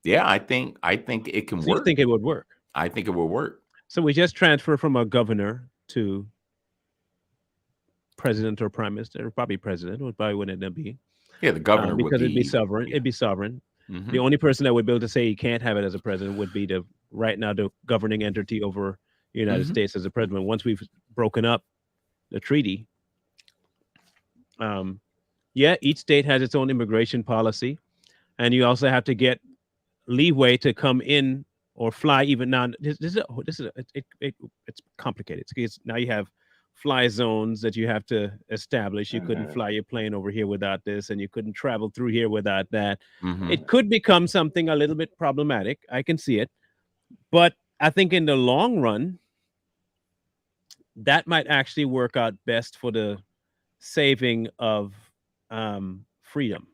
Yeah, I think it can So you work. think it would work? I think it will work. So we just transfer from a governor to president or prime minister, or probably president would probably what it'd be, Yeah, the governor would because it'd be be. sovereign. Yeah. It'd be sovereign. The Hmm. only person that would be able to say he can't have it as a president would be the right now the governing entity over the United Hmm. States as a president. Once we've broken up the treaty, um, yeah, each state has its own immigration policy, and you also have to get leeway to come in or fly even now. It's complicated. Now you have fly zones that you have to establish. You couldn't Mhm. fly your plane over here without this, and you couldn't travel through here without that. Hmm. It could become something a little bit problematic. I can see it, but I think in the long run, that might actually work out best for the saving of freedom.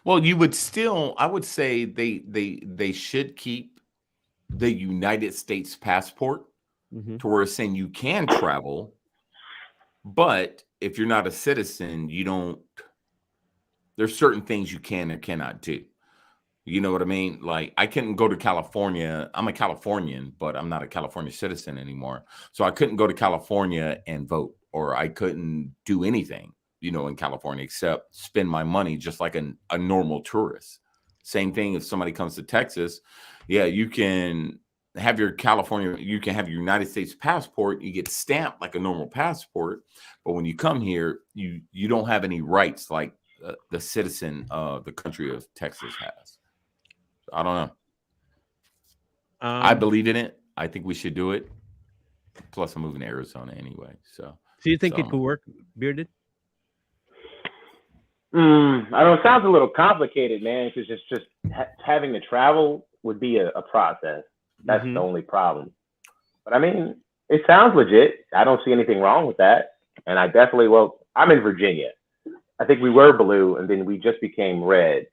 Well, you would still. I would say they should keep the United States passport Hmm. to where it's saying you can travel, but if you're not a citizen, you don't. There's certain things you can or cannot do. You know what I mean? Like I couldn't go to California. I'm a Californian, but I'm not a California citizen anymore. So I couldn't go to California and vote, or I couldn't do anything, in California except spend my money just like a normal tourist. Same thing if somebody comes to Texas. Yeah, you can have your California, you can have your United States passport. You get stamped like a normal passport, but when you come here, you don't have any rights like the citizen of the country of Texas has. I don't know. I Um, believe in it. I think we should do it. Plus, I'm moving to Arizona anyway. So, so you think it so could work, Bearded? I don't know. It sounds a little complicated, man. Because just having to travel would be a process. That's the Hmm. only problem. But I mean, it sounds legit. I don't see anything wrong with that. And I definitely, well, I'm in Virginia. I think we were blue, and then we just became red.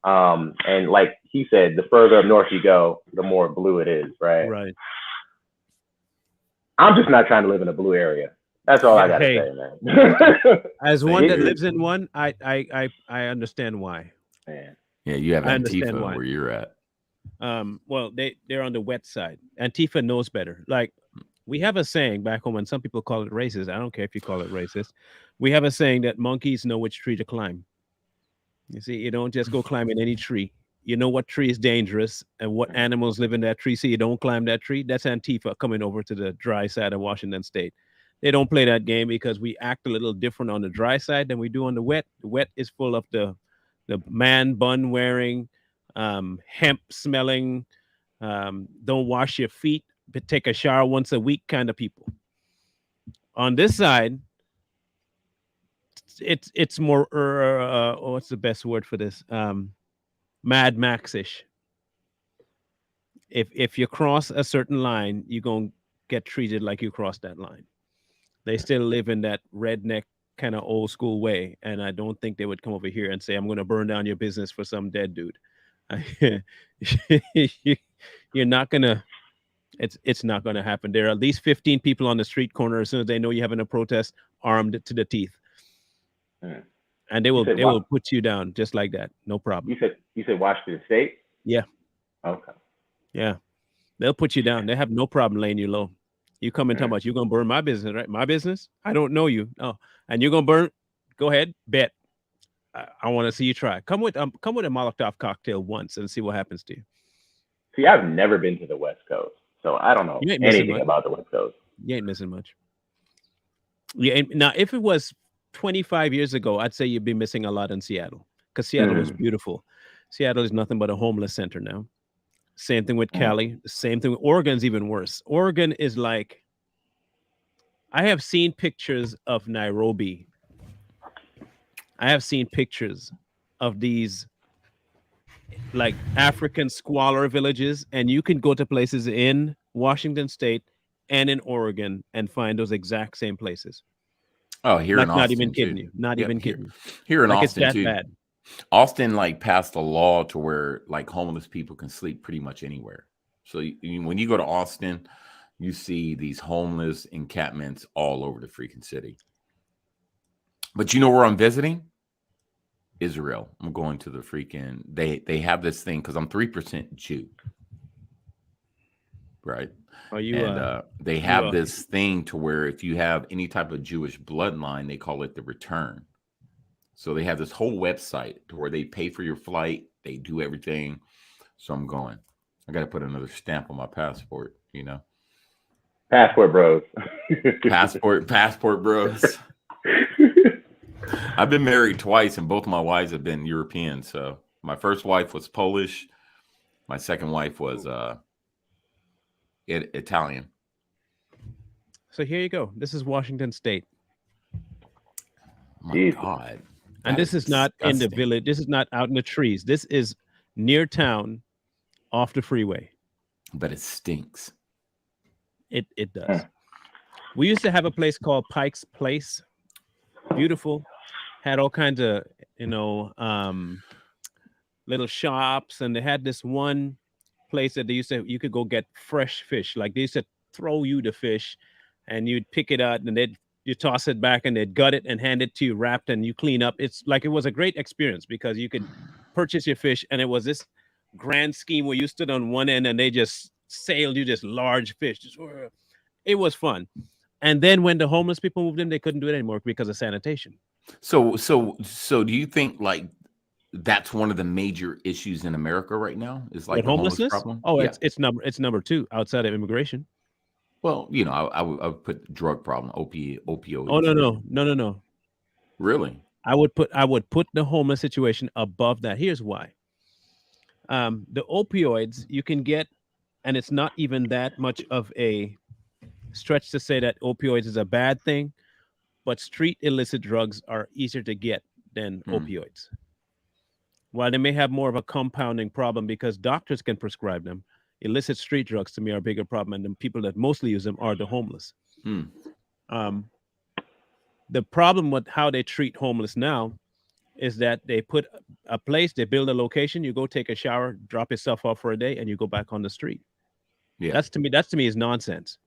And like he said, the further up north you go, the more blue it is, right? Right. I'm just not trying to live in a blue area. That's all I got to Hey, say, man. as same one that here. It- lives in one, I understand why. man. Yeah, you have I understand Antifa why. where you're at. Well, they're on the wet side. Antifa knows better. Like we have a saying back home, and some people call it racist. I don't care if you call it racist. We have a saying that monkeys know which tree to climb. You see, you don't just go climbing any tree. You know what tree is dangerous and what animals live in that tree. So you don't climb that tree. That's Antifa coming over to the dry side of Washington State. They don't play that game because we act a little different on the dry side than we do on the wet. The wet is full of the man bun wearing, hemp smelling, don't wash your feet, but take a shower once a week kind of people. On this side, it's more what's the best word for this? Mad Max-ish. If you cross a certain line, you're gonna get treated like you crossed that line. They still live in that redneck kind of old school way, and I don't think they would come over here and say, "I'm going to burn down your business for some dead dude." You're not gonna. It's not gonna happen. There are at least 15 people on the street corner as soon as they know you're having a protest, armed to the teeth, Hmm. and You said they will what? put you down just like that, no problem. You said Washington State. Yeah, Okay. yeah, they'll put you down. They have no problem laying you low. You come and talk Hmm. about you're gonna burn my business, right? My business? I don't know you. Oh, and you're gonna burn? Go ahead, bet. I want to see you try. Come with a Molotov cocktail once and see what happens to you. See, I've never been to the West Coast, so I don't know You ain't missing anything much. about the West Coast. You ain't missing much. Yeah. Now, if it was 25 years ago, I'd say you'd be missing a lot in Seattle because Seattle was Mm. beautiful. Seattle is nothing but a homeless center now. Same thing with Mm. Cali. Same thing. Oregon's even worse. Oregon is like I have seen pictures of Nairobi. I have seen pictures of these like African squalor villages, and you can go to places in Washington State and in Oregon and find those exact same places. Oh, here in Like, not even Austin kidding too. you. Not Yep, even kidding you. here in Like, it's Austin that too. bad. Austin like passed a law to where like homeless people can sleep pretty much anywhere. So when you go to Austin, you see these homeless encampments all over the freaking city. But you know where I'm visiting? Israel. I'm going to the freaking. They have this thing because I'm 3% Jew, right? Are you And they you have this thing to where if you have any type of Jewish bloodline, they call it the return. So they have this whole website to where they pay for your flight, they do everything. So I'm going. I got to put another stamp on my passport, you know. Passport bros. Passport bros. I've been married twice, and both my wives have been European. So my first wife was Polish. My second wife was Italian. So here you go. This is Washington State. Oh my Jesus. God. And this is not in the village. This is not out in the trees. This is near town, off the freeway. But it stinks. It does. We used to have a place called Pike's Place. Beautiful. Had all kinds of, little shops, and they had this one place that they used to, you could go get fresh fish. Like they used to throw you the fish and you'd pick it out and you toss it back and they'd gut it and hand it to you wrapped and you clean up. It's like, it was a great experience because you could purchase your fish and it was this grand scheme where you stood on one end and they just sailed you this large fish. It was fun. And then when the homeless people moved in, they couldn't do it anymore because of sanitation. So do you think like that's one of the major issues in America right now? Is like With the homeless homelessness? problem? Oh, Yeah. it's number two outside of immigration. Well, I would put drug problem, opioids. Oh no. Really? I would put the homeless situation above that. Here's why. The opioids you can get, and it's not even that much of a stretch to say that opioids is a bad thing, but street illicit drugs are easier to get than opioids. While they may have more of a compounding problem because doctors can prescribe them, illicit street drugs to me are a bigger problem, and the people that mostly use them are the homeless. The problem with how they treat homeless now is that they put a place, they build a location, you go take a shower, drop yourself off for a day, and you go back on the street. Yeah. That to me is nonsense.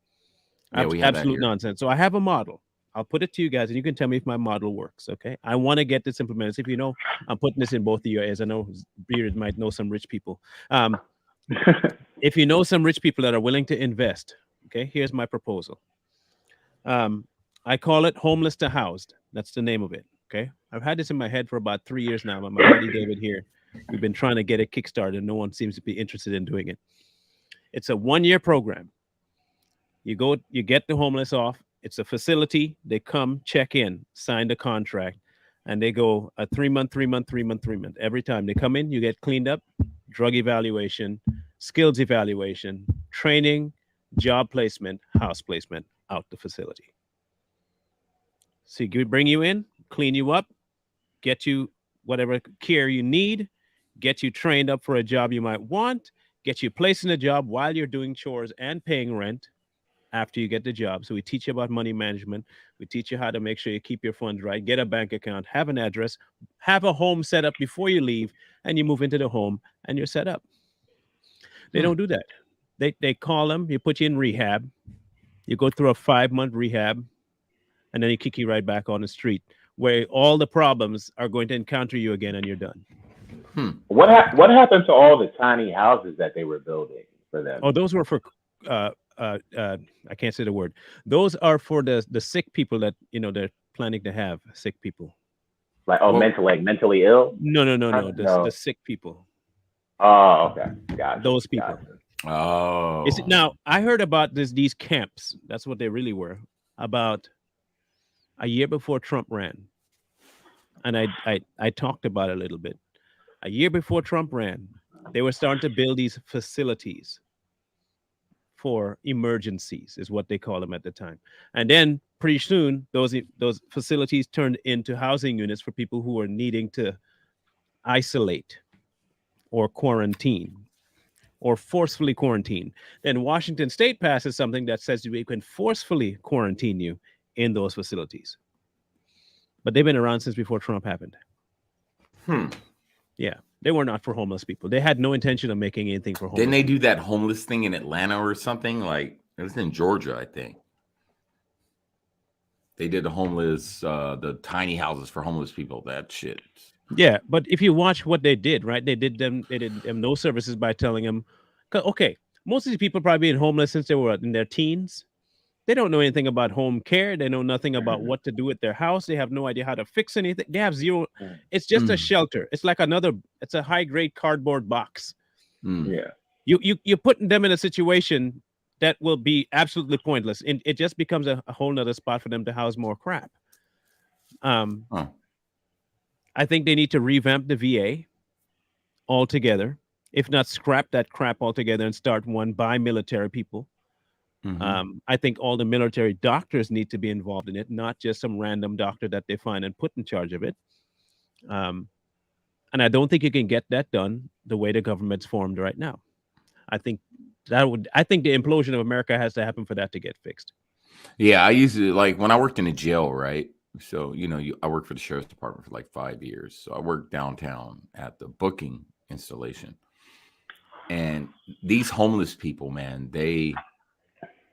Yeah, we have that Absolute here. nonsense. So I have a model. I'll put it to you guys, and you can tell me if my model works. Okay. I want to get this implemented. So if you know, I'm putting this in both of your ears. I know Beard might know some rich people. If you know some rich people that are willing to invest, okay, here's my proposal. I call it homeless to housed. That's the name of it. Okay. I've had this in my head for about 3 years now. My buddy David here, we've been trying to get it kickstarted. No one seems to be interested in doing it. It's a 1-year program. You go, you get the homeless off. It's a facility. They come, check in, sign the contract, and they go a 3-month. Every time they come in, you get cleaned up, drug evaluation, skills evaluation, training, job placement, house placement, out the facility. So you bring you in, clean you up, get you whatever care you need, get you trained up for a job you might want, get you placed in a job while you're doing chores and paying rent after you get the job. So we teach you about money management. We teach you how to make sure you keep your funds right, get a bank account, have an address, have a home set up before you leave, and you move into the home and you're set up. They don't do that. They call them, you put you in rehab, you go through a 5-month rehab, and then you kick you right back on the street where all the problems are going to encounter you again and you're done. What happened to all the tiny houses that they were building for them? Oh, those were for I can't say the word. Those are for the sick people that they're planning to have sick people. Like mentally ill? No. The sick people. Oh, okay. Gotcha. Those people. Gotcha. Oh. Now I heard about these camps. That's what they really were. About a year before Trump ran, and I talked about it a little bit. A year before Trump ran, they were starting to build these facilities for emergencies, is what they call them at the time. And then pretty soon, those facilities turned into housing units for people who were needing to isolate or quarantine or forcefully quarantine. Then Washington State passes something that says we can forcefully quarantine you in those facilities. But they've been around since before Trump happened. Yeah. They were not for homeless people. They had no intention of making anything for homeless Didn't they people. do that homeless thing in Atlanta or something? Like it was in Georgia, I think. They did the tiny houses for homeless people. That shit. Yeah, but if you watch what they did, right? They did them no services by telling them, okay, most of these people probably been homeless since they were in their teens. They don't know anything about home care. They know nothing about what to do with their house. They have no idea how to fix anything. They have zero. It's just a Mm, shelter. It's like another. It's a high grade cardboard box. mm. Yeah. You're putting them in a situation that will be absolutely pointless, and it just becomes a whole nother spot for them to house more crap. Um, Huh. I think they need to revamp the VA altogether, if not scrap that crap altogether and start one by military people. Hmm. I think all the military doctors need to be involved in it, not just some random doctor that they find and put in charge of it. Um, and I don't think you can get that done the way the government's formed right now. I think I think the implosion of America has to happen for that to get fixed. Yeah, I used to like when I worked in a jail, right? So, I worked for the sheriff's department for like 5 years. So I worked downtown at the booking installation. And these homeless people, man, they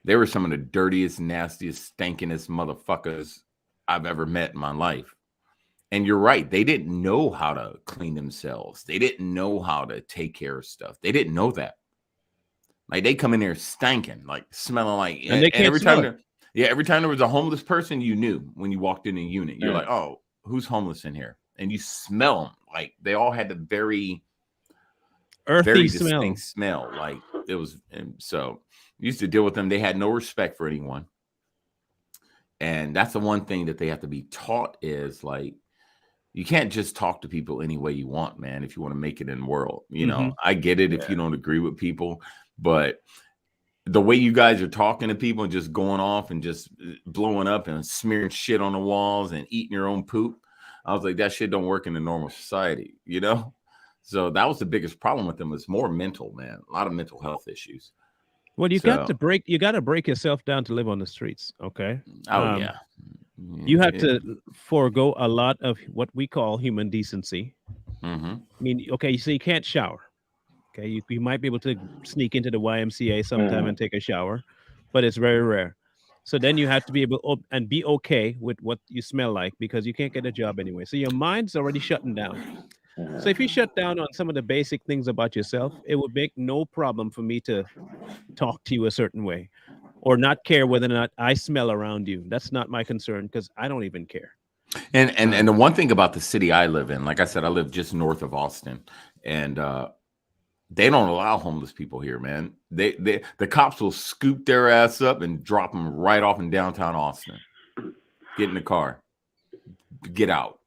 were some of the dirtiest, nastiest, stinkingest motherfuckers I've ever met in my life. And you're right, they didn't know how to clean themselves. They didn't know how to take care of stuff. They didn't know that. Like they come in there stinking, like smelling like, And and they can't every smell time it. there, yeah, every time there was a homeless person, you knew when you walked in a unit. You're Mm. like, oh, who's homeless in here? And you smell them. Like they all had a very, Earthy very smell. distinct smell. Like it was, and so used to deal with them. They had no respect for anyone. And that's the one thing that they have to be taught is like, you can't just talk to people any way you want, man, if you want to make it in the world. Hmm. I get it if Yeah. you don't agree with people, but the way you guys are talking to people and just going off and just blowing up and smearing shit on the walls and eating your own poop, I was like, that shit don't work in a normal society. So that was the biggest problem with them. It's more mental, man. A lot of mental health issues. Well, So, you got to break yourself down to live on the streets. Okay. oh Um, yeah. you have to forego a lot of what we call human decency. Mm-hmm. I mean, okay, so you can't shower. Okay, you might be able to sneak into the YMCA sometime and Mhm. take a shower, but it's very rare. So then you have to be able and be okay with what you smell like because you can't get a job anyway. So your mind's already shutting down. So if you Mhm. shut down on some of the basic things about yourself, it would make no problem for me to talk to you a certain way or not care whether or not I smell around you. That's not my concern because I don't even care. And the one thing about the city I live in, like I said, I live just north of Austin, and they don't allow homeless people here, man. The cops will scoop their ass up and drop them right off in downtown Austin. Get in the car, get out,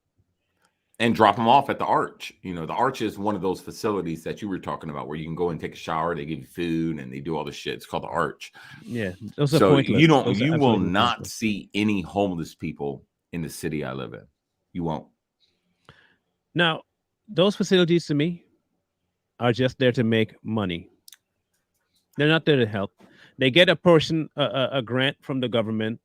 and drop them off at the Arch. The Arch is one of those facilities that you were talking about where you can go and take a shower. They give you food and they do all this shit. It's called the Arch. Yeah, those are So pointless. Those are you will absolutely not pointless. see any homeless people in the city I live in. You won't. Now, those facilities to me are just there to make money. They're not there to help. They get a portion, a grant from the government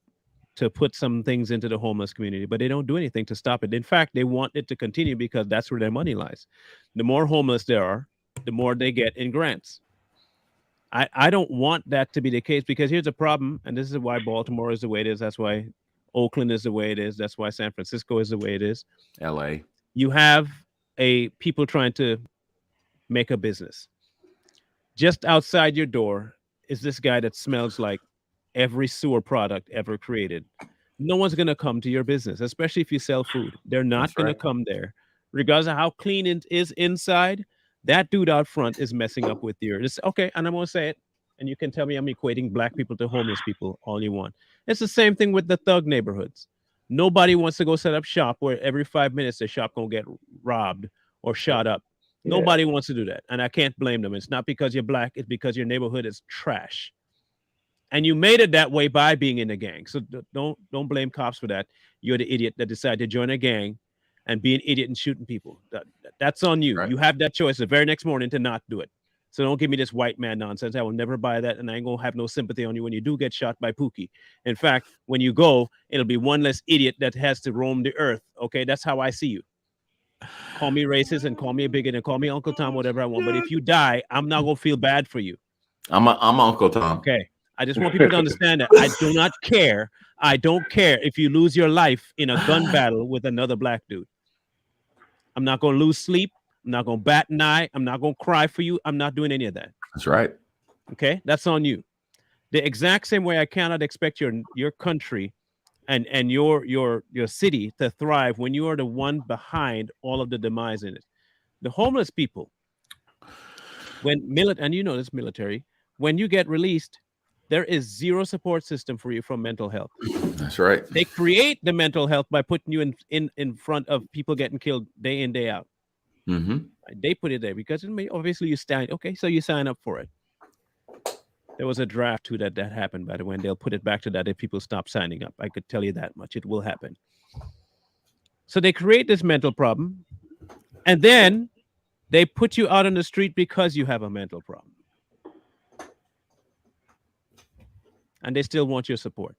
to put some things into the homeless community, but they don't do anything to stop it. In fact, they want it to continue because that's where their money lies. The more homeless there are, the more they get in grants. I don't want that to be the case because here's the problem, and this is why Baltimore is the way it is. That's why Oakland is the way it is. That's why San Francisco is the way it is. LA. You have a people trying to make a business. Just outside your door is this guy that smells like every sewer product ever created. No one's going to come to your business, especially if you sell food. They're not That's going to right. come there. Regardless of how clean it is inside, that dude out front is messing up with your. It's okay, and I'm going to say it. And you can tell me I'm equating black people to homeless people all you want. It's the same thing with the thug neighborhoods. Nobody wants to go set up shop where every 5 minutes the shop gonna get robbed or shot up. Yeah. Nobody wants to do that, and I can't blame them. It's not because you're black; it's because your neighborhood is trash, and you made it that way by being in a gang. So don't blame cops for that. You're the idiot that decided to join a gang and be an idiot and shooting people. That's on you. Right. You have that choice the very next morning to not do it. So don't give me this white man nonsense. I will never buy that, and I ain't gonna have no sympathy on you when you do get shot by Pookie. In fact, when you go, it'll be one less idiot that has to roam the earth. Okay, that's how I see you. Call me racist and call me a bigot and call me Uncle Tom, whatever I want. But if you die, I'm not gonna feel bad for you. I'm Uncle Tom. Okay. I just want people to understand that I do not care. I don't care if you lose your life in a gun battle with another black dude. I'm not going to lose sleep. I'm not going to bat an eye. I'm not going to cry for you. I'm not doing any of that. That's right. Okay, that's on you. The exact same way I cannot expect your country and your city to thrive when you are the one behind all of the demise in it. The homeless people, and you know this military, when you get released, there is zero support system for you from mental health. That's right. They create the mental health by putting you in front of people getting killed day in, day out. Mm-hmm. They put it there because obviously you stand. Okay, so you sign up for it. There was a draft too that happened, by the way, and they'll put it back to that if people stop signing up. I could tell you that much. It will happen. So they create this mental problem, and then they put you out on the street because you have a mental problem. And they still want your support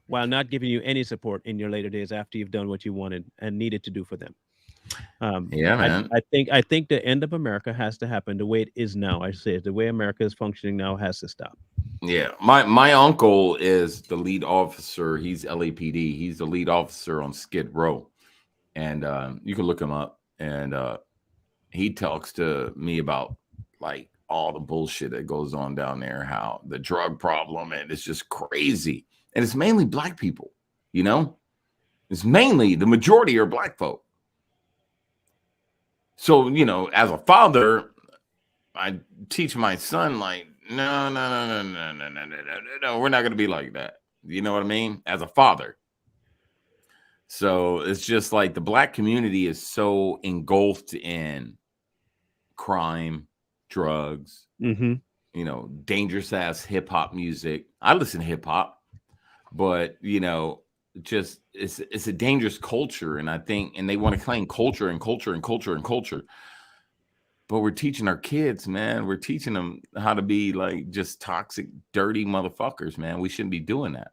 while not giving you any support in your later days after you've done what you wanted and needed to do for them. Yeah, man. I think the end of America has to happen the way it is now. I say it, the way America is functioning now has to stop. Yeah, my uncle is the lead officer. He's LAPD. He's the lead officer on Skid Row, and you can look him up. And he talks to me about like all the bullshit that goes on down there, how the drug problem, and it's just crazy. And it's mainly black people, you know. It's mainly the majority are black folk. So, you know, as a father, I teach my son, like, no, we're not going to be like that. You know what I mean? As a father. So it's just like the black community is so engulfed in crime, drugs, Mm-hmm. you know, dangerous ass hip hop music. I listen to hip hop, but, you know, just it's a dangerous culture. And I think, and they want to claim culture and culture and culture and culture. But we're teaching our kids, man. We're teaching them how to be like just toxic, dirty motherfuckers, man. We shouldn't be doing that.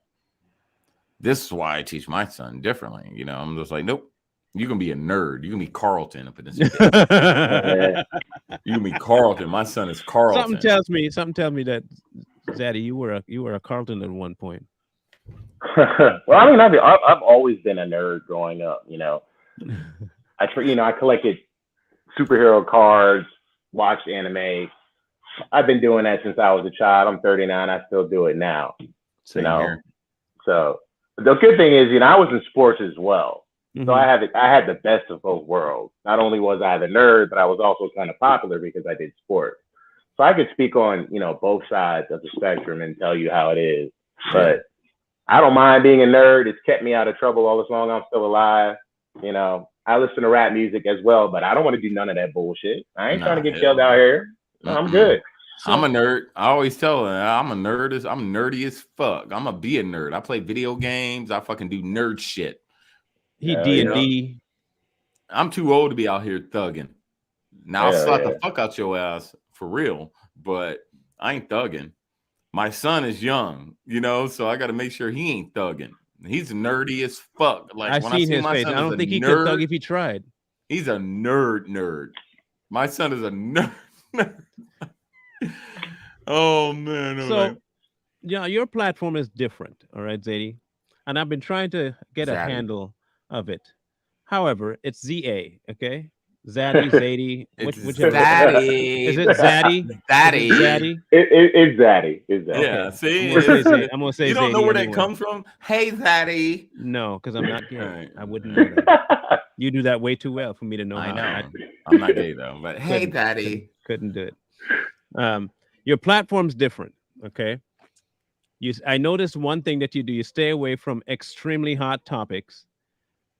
This is why I teach my son differently. You know, I'm just like, nope, you can be a nerd. You can be Carlton up in this. You can be Carlton. My son is Carlton. Something tells me that Zaddy, you were a Carlton at one point. Well, I mean, I've always been a nerd growing up. You know, I collected superhero cards, watched anime. I've been doing that since I was a child. I'm 39. I still do it now. Same you know, here. So the good thing is, you know, I was in sports as well. Mm-hmm. So I had the best of both worlds. Not only was I the nerd, but I was also kind of popular because I did sports. So I could speak on, you know, both sides of the spectrum and tell you how it is. But I don't mind being a nerd. It's kept me out of trouble all this long I'm still alive. You know, I listen to rap music as well, but I don't want to do none of that bullshit. I ain't trying to get killed out here. No, I'm good. So, I'm a nerd. I always tell them I'm nerdy as fuck. I'm gonna be a nerd. I play video games. I fucking do nerd shit. He D&D. I'm too old to be out here thugging. Now I'll slap the fuck out your ass for real, but I ain't thugging. My son is young, you know, so I got to make sure he ain't thugging. He's nerdy as fuck. Like when I see his my face. son, I don't think he could thug if he tried. He's a nerd. My son is a nerd. Oh man. So, yeah, your platform is different, all right, Zadie, and I've been trying to get a handle of it. However, it's ZA, okay? Zaddy, Zadie, whichever. Zaddy. Is it Zaddy? Zaddy. Zaddy? It's Zaddy. Yeah, Okay. see? I'm going to say you don't Zadie know where anyway. that comes from? Hey, Zaddy. No, because I'm not gay. Right. I wouldn't know that. You do that way too well for me to know. I how. know. I'm not gay, though. But hey, Daddy. Couldn't do it. Your platform's different, okay? I noticed one thing that you do. You stay away from extremely hot topics.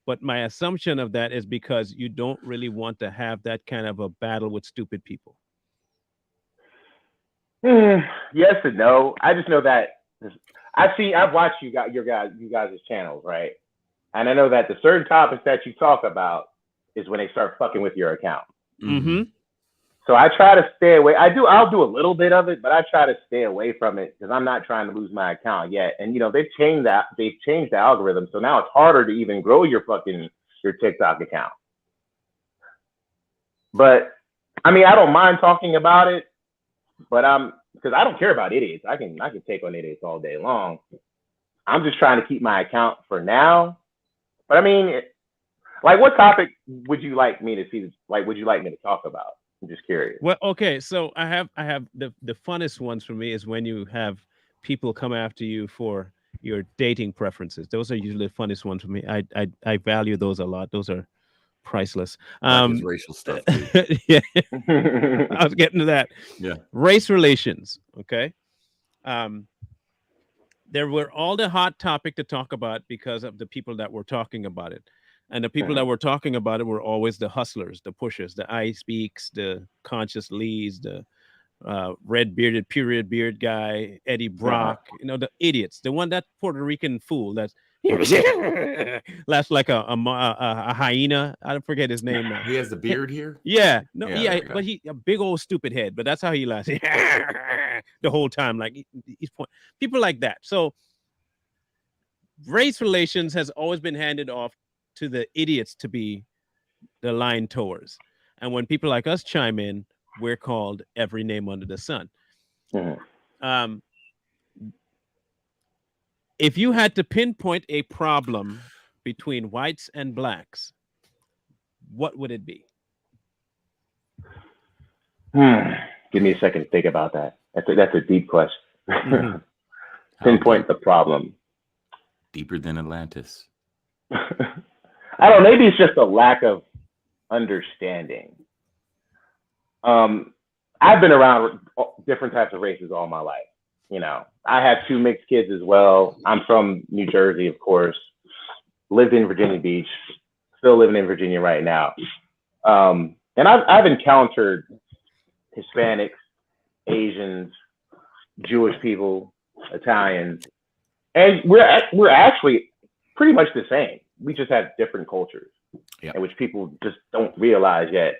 But my assumption of that is because you don't really want to have that kind of a battle with stupid people. Yes and no. I just know that I've watched you guys' channels, right? And I know that the certain topics that you talk about is when they start fucking with your account. Mm-hmm. So I try to stay away. I'll do a little bit of it, but I try to stay away from it because I'm not trying to lose my account yet. And you know, they've changed the algorithm, so now it's harder to even grow your TikTok account. But I mean, I don't mind talking about it, but because I don't care about idiots. I can take on idiots all day long. I'm just trying to keep my account for now. But I mean, Like, what topic would you like me to see? Like, would you like me to talk about? I'm just curious. Well, okay, so I have the funnest ones for me is when you have people come after you for your dating preferences. Those are usually the funnest ones for me. I value those a lot. Those are priceless. I like his racial stuff too. Yeah, I was getting to that. Yeah. Race relations. Okay. Um, there were all the hot topic to talk about because of the people that were talking about it. And the people that were talking about it were always the hustlers, the pushers, the I speaks, the conscious leads, the red bearded period beard guy, Eddie Brock, the idiots, the one that Puerto Rican fool that's laughs like a hyena. I forget his name now. He has the beard here. Yeah, no, Yeah, yeah, there we go. but he a big old stupid head, but that's how he laughs the whole time. Like he's people like that. So race relations has always been handed off to the idiots to be the line towers, and when people like us chime in, we're called every name under the sun. Mhm. If you had to pinpoint a problem between whites and blacks, what would it be? Give me a second to think about that. That's a deep question. Mhm. Pinpoint the problem. Deeper than Atlantis. I don't know. Maybe it's just a lack of understanding. I've been around different types of races all my life. I have two mixed kids as well. I'm from New Jersey, of course. Lived in Virginia Beach. Still living in Virginia right now. And I've encountered Hispanics, Asians, Jewish people, Italians, and we're actually pretty much the same. We just have different cultures, which people just don't realize yet.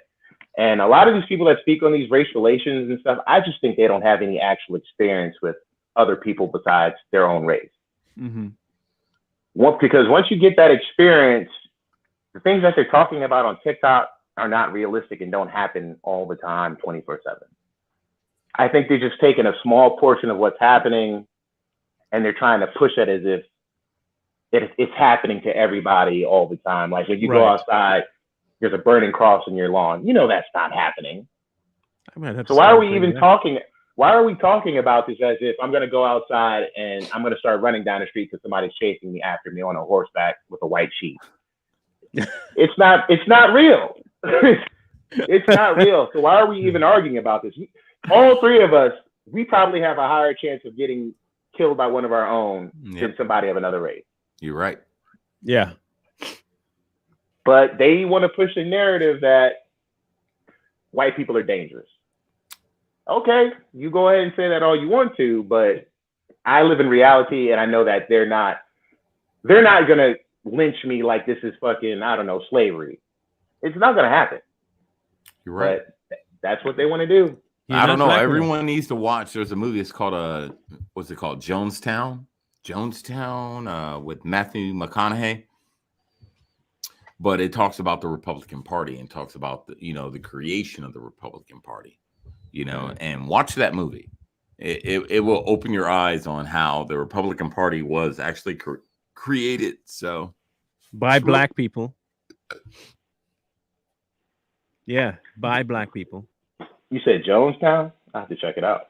And a lot of these people that speak on these race relations and stuff, I just think they don't have any actual experience with other people besides their own race. Mm-hmm. Because once you get that experience, the things that they're talking about on TikTok are not realistic and don't happen all the time, 24/7. I think they're just taking a small portion of what's happening and they're trying to push it as if it's happening to everybody all the time. Like when you go outside, there's a burning cross in your lawn. That's not happening. So why are we even talking? Why are we talking about this as if I'm going to go outside and I'm going to start running down the street because somebody's chasing me after me on a horseback with a white sheet? It's not real. It's not real. So why are we even arguing about this? All three of us, we probably have a higher chance of getting killed by one of our own than somebody of another race. You're right. Yeah. But they want to push a narrative that white people are dangerous. Okay, you go ahead and say that all you want to, but I live in reality and I know that they're not gonna lynch me like this is fucking, I don't know, slavery. It's not gonna happen. You're right. But that's what they want to do. I don't know. Everyone needs to watch. There's a movie. It's called what's it called? Jonestown with Matthew McConaughey. But it talks about the Republican Party and talks about the creation of the Republican Party. And watch that movie. It will open your eyes on how the Republican Party was actually created. So by black people. Yeah, by black people. You said Jonestown? I have to check it out.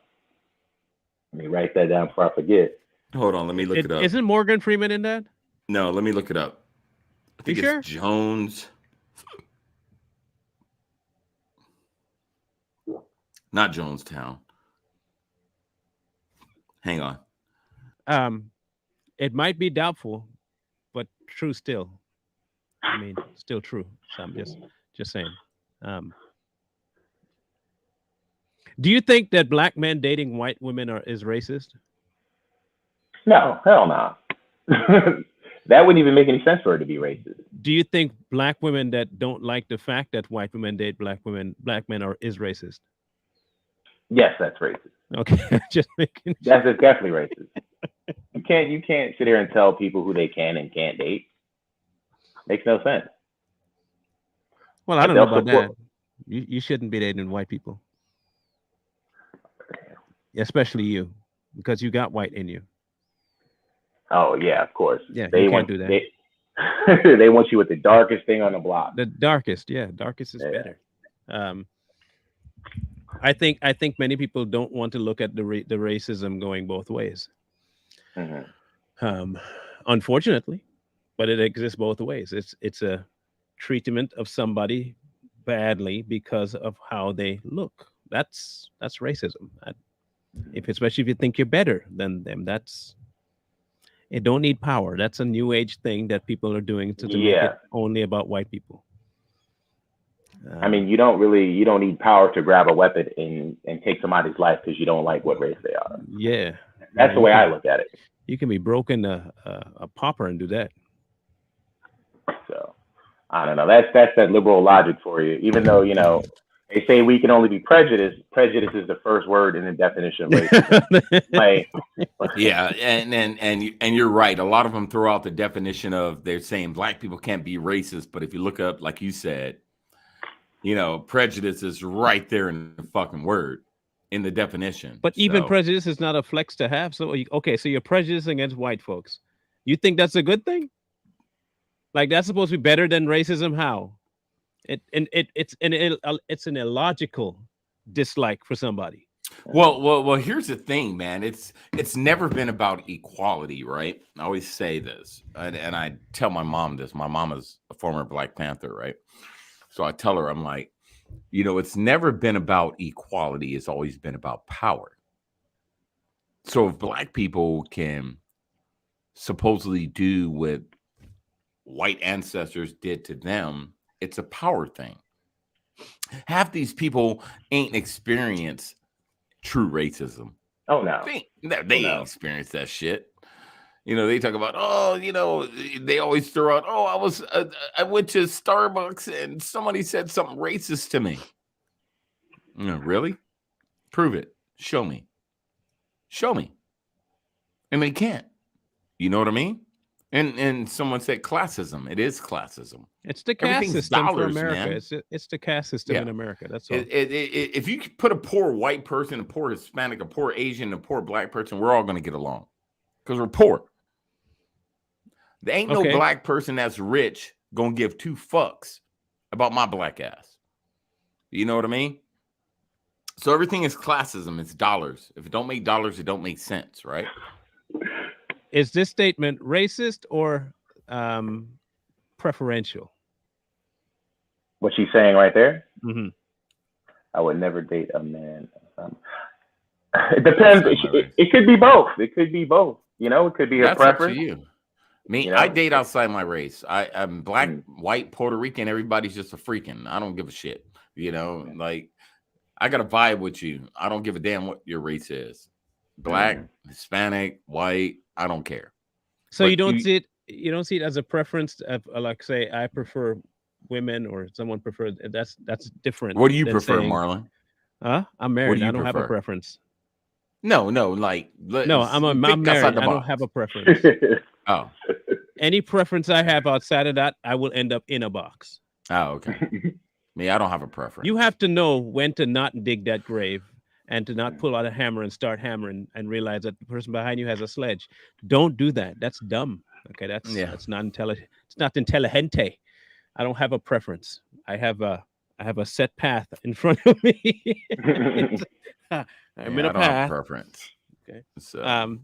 Let me write that down before I forget. Hold on, let me look it up. Isn't Morgan Freeman in that? No, let me look it up. I think it's Jones. Not Jonestown. Hang on. It might be doubtful, but true still. I mean, still true. So I'm just saying. Do you think that black men dating white women is racist? No, hell no. That wouldn't even make any sense for it to be racist. Do you think black women that don't like the fact that white women date black men is racist? Yes, that's racist. Okay, just making sure. That's definitely racist. You can't sit here and tell people who they can and can't date. Makes no sense. Well, I don't know about that. You shouldn't be dating white people, especially you, because you got white in you. Oh yeah, of course. Yeah, you can't do that. They want you with the darkest thing on the block. The darkest, yeah, darkest is Yeah. better. Um, I think many people don't want to look at the racism going both ways. Hmm. Um, Unfortunately, but it exists both ways. It's a treatment of somebody badly because of how they look. That's racism. If especially if you think you're better than them, that's it. Don't need power. That's a new age thing that people are doing to make it Yeah. only about white people. I mean, Um, you don't need power to grab a weapon and take somebody's life because you don't like what race they are. yeah, That's the way I look at it. you can be broken a pauper and do that. So I don't know. That's that liberal logic for you. Even though they say we can only be prejudiced. Prejudice is the first word in the definition of racism. Like, Yeah, and you're right. A lot of them throw out the definition of they're saying black people can't be racist, but if you look up, like you said, prejudice is right there in the fucking word in the definition. But even So, prejudice is not a flex to have. So okay, so you're prejudiced against white folks. You think that's a good thing? Like that's supposed to be better than racism? How? It's an illogical dislike for somebody. well. Here's the thing, man. It's never been about equality, right? I always say this, and I tell my mom this. My mom is a former Black Panther, right? So I tell her, I'm like, it's never been about equality. It's always been about power. So if black people can supposedly do what white ancestors did to them, it's a power thing. Half these people ain't experienced true racism. oh no, They oh ain't no. experienced that shit. They talk about, oh, they always throw out, oh, I went to Starbucks and somebody said something racist to me. Really? Prove it. Show me. And they can't. You know what I mean? And someone said classism. It is classism. It's the caste Everything's system for dollars, America. man. It's the caste system Yeah. in America. That's all. If you could put a poor white person, a poor Hispanic, a poor Asian, a poor black person, we're all going to get along because we're poor. There ain't no Okay. black person that's rich going to give two fucks about my black ass. You know what I mean? So everything is classism. It's dollars. If it don't make dollars, it don't make sense, right? Is this statement racist or preferential? What she's saying right there. Mm-hmm. I would never date a man. It depends. It could be both. It could be both. It could be her That's up to preference. you. Me, You know? I date outside my race. I'm black, Mm. white, Puerto Rican. Everybody's just a freaking. I don't give a shit. Like I got to vibe with you. I don't give a damn what your race is. Black, Hispanic, white. I don't care. So But you don't see it. You don't see it as a preference of like say I prefer women or someone prefers. That's different. What do you than prefer, saying, Marlon? I'm married. do you I don't have a prefer? preference. No, like No, I'm think married. outside the I don't box. have a preference. Oh, Any preference I have outside of that, I will end up in a box. okay. Me, I don't have a preference. You have to know when to not dig that grave and to not pull out a hammer and start hammering and realize that the person behind you has a sledge. Don't do that. That's dumb. Okay, that's not intelligent. It's not intelligente. I don't have a preference. I have a set path in front of me. I'm in a I don't have a path. preference. Okay. So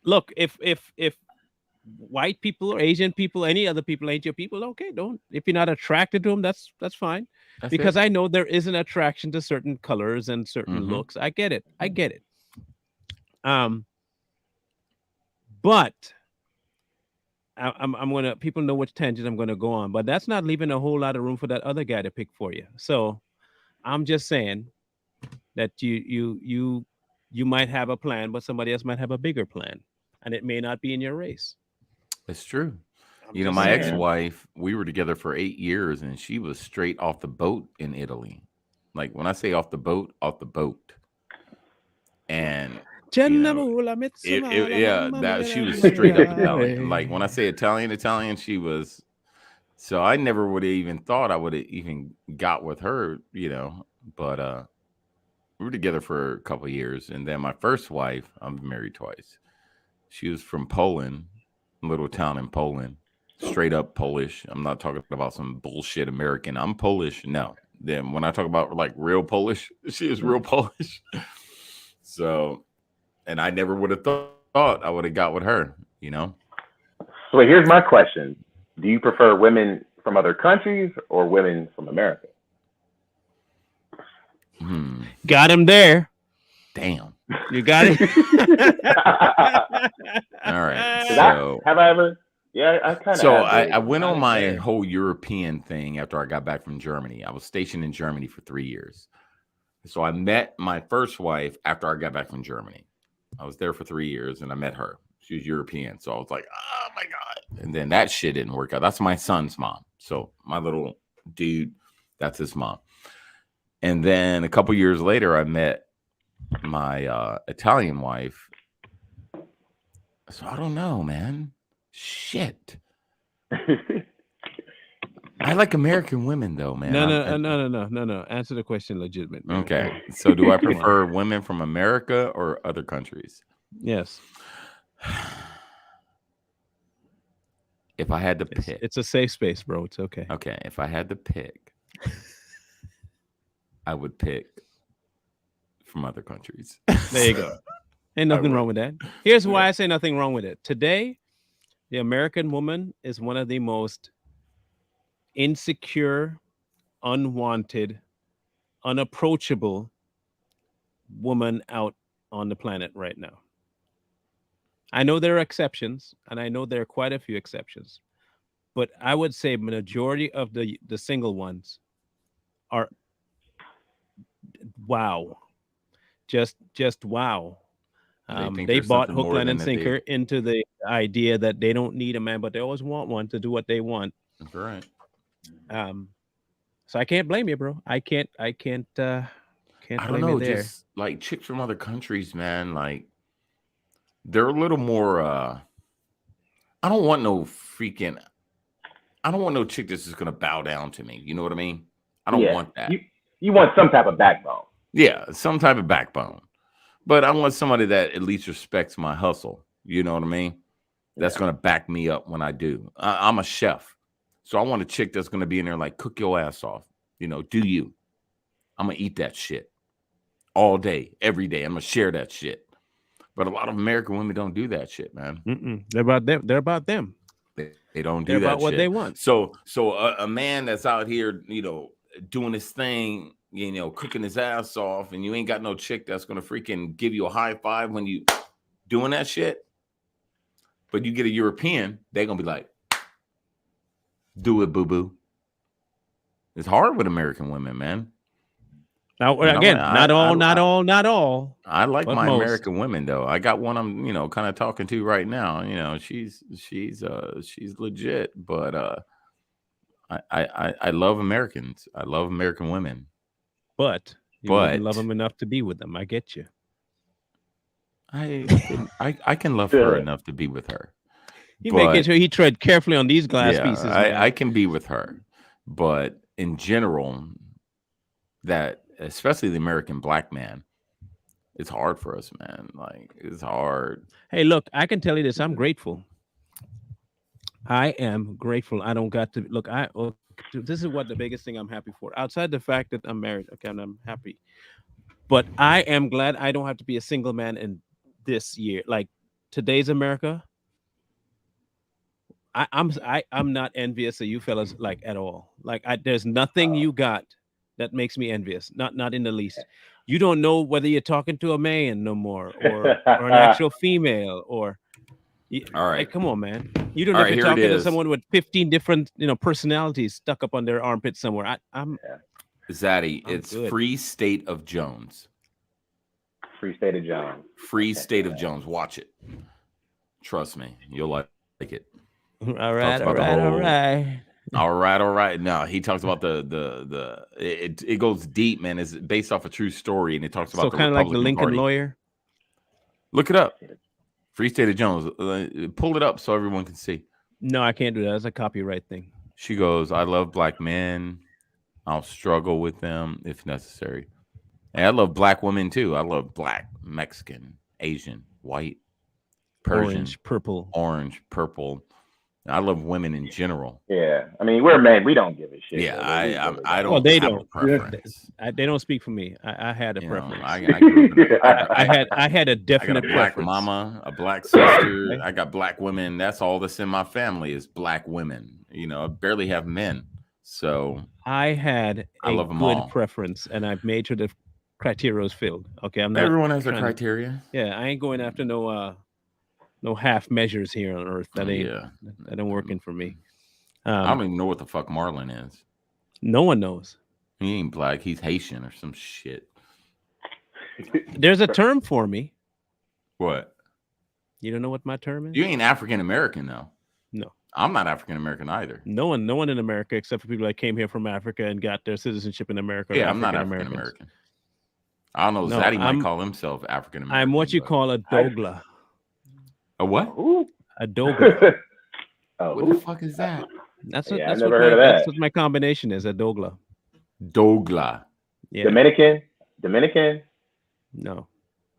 Look, if white people or Asian people, any other people ain't your people, okay, don't. If you're not attracted to them, that's fine. that's Because it. I know there is an attraction to certain colors and certain Mhm. looks. I get it. But I'm gonna people know which tangent I'm gonna go on, but that's not leaving a whole lot of room for that other guy to pick for you. So I'm just saying that you might have a plan, but somebody else might have a bigger plan, and it may not be in your race. It's true. I'm just My saying. ex-wife, we were together for 8 years and she was straight off the boat in Italy. Like when I say off the boat. And that she was straight up Italian. Like when I say Italian, she was. So I never would have even thought I would have even got with her, But we were together for a couple of years, and then my first wife, I'm married twice. She was from Poland, a little town in Poland. straight up Polish. I'm not talking about some bullshit American. I'm Polish. No. Then when I talk about like real Polish, she is real Polish. So, and I never would have thought I would have got with her, you know? So here's my question: do you prefer women from other countries or women from America? Got him there. Damn. You got it. All right. So have I ever? Yeah, I kind of. So I went on my whole European thing after I got back from Germany. I was stationed in Germany for 3 years. So I met my first wife after I got back from Germany. I was there for 3 years and I met her. She was European. So I was like, oh my God. And then that shit didn't work out. That's my son's mom. So my little dude, that's his mom. And then a couple years later, I met my Italian wife. So I don't know, man. Shit. I like American women, though, man. No. Answer the question legitimately. Okay. So do I prefer women from America or other countries? Yes. If I had to pick. It's a safe space, bro. It's okay. Okay. If I had to pick, I would pick from other countries. There you go. Ain't nothing wrong with that. Here's why I say nothing wrong with it. Today, the American woman is one of the most insecure, unwanted, unapproachable woman out on the planet right now. I know there are exceptions, and I know there are quite a few exceptions, but I would say majority of the single ones are wow. Just wow. They bought hook, line, and sinker into the idea that they don't need a man, but they always want one to do what they want. That's right. So I can't blame you, bro. I can't blame you there. Just like chicks from other countries, man, like they're a little more I don't want no chick that's just gonna bow down to me. You know what I mean? I don't want that. You want some type of backbone. Yeah, some type of backbone. But I want somebody that at least respects my hustle. You know what I mean? That's going to back me up when I do. I'm a chef. So I want a chick that's going to be in there like, cook your ass off. You know, do you? I'm going to eat that shit all day, every day. I'm going to share that shit. But a lot of American women don't do that shit, man. They're about them. They're about them. They don't do They're that about what shit. they want. So a man that's out here, you know, doing his thing, you know, cooking his ass off, and you ain't got no chick that's gonna freaking give you a high five when you doing that shit. But you get a European, they're gonna be like, do it, boo-boo. It's hard with American women, man. Now again, not all. I like my most. American women though. I got one I'm, you know, kind of talking to right now. You know, she's legit, but I love Americans. I love American women. But you wouldn't love them enough to be with them. I get you. I can love her enough to be with her. Making sure he tread carefully on these glass pieces. I can be with her, but in general, that especially the American black man, it's hard for us, man. Like it's hard. Hey, look, I can tell you this. I'm grateful. I am grateful. I don't got to look. This is what the biggest thing I'm happy for. Outside the fact that I'm married, okay, and I'm happy. But I am glad I don't have to be a single man in this year. Like today's America, I'm not envious of you fellas like at all. Like there's nothing you got that makes me envious. Not in the least. You don't know whether you're talking to a man no more or an actual female or. All right, like, come on, man. You don't know if you're talking to someone with 15 different, personalities stuck up on their armpit somewhere. Zaddy, it's good. Free State of Jones. Free State of Jones. Free State of Jones. Watch it. Trust me, you'll like it. All right. No, he talks about it goes deep, man. It's based off a true story, and it talks about kind of like the Lincoln Party. Lawyer. Look it up. Free State of Jones. Pull it up so everyone can see. No, I can't do that. That's a copyright thing. She goes, I love black men. I'll struggle with them if necessary. And I love black women too. I love black, Mexican, Asian, white, Persian, orange, purple. I love women in general. Yeah, I mean, we're men. We don't give a shit. Yeah, whether we I really Well, don't they have a don't. preference. They don't speak for me. I had a You know, preference. I grew up in I had a I got a definite black preference. mama, a black sister. Okay? I got black women. That's all that's in my family is black women. You know, I barely have men. So I had I a love them good all. preference, and I've made sure the criteria is filled. Okay, I'm not Everyone has a trying to. criteria. Yeah, I ain't going after no half measures here on Earth. That ain't Yeah. that ain't working for me. I don't Um, even know what the fuck Marlon is. no one knows. He ain't black. He's Haitian or some shit. There's a term for me. What? You don't know what my term is? You ain't African American though. No. I'm not African American either. No one in America except for people that came here from Africa and got their citizenship in America. Yeah, Are I'm not African African Americans. American. I don't know. No, Zaddy might call himself African American. I'm what you call a dogla. A what? Who? A dogla. Oh, What the fuck is that? That's what. Yeah, That's I never what heard my. of That's that. what my combination is. A dogla. Dogla. Yeah. Dominican? No.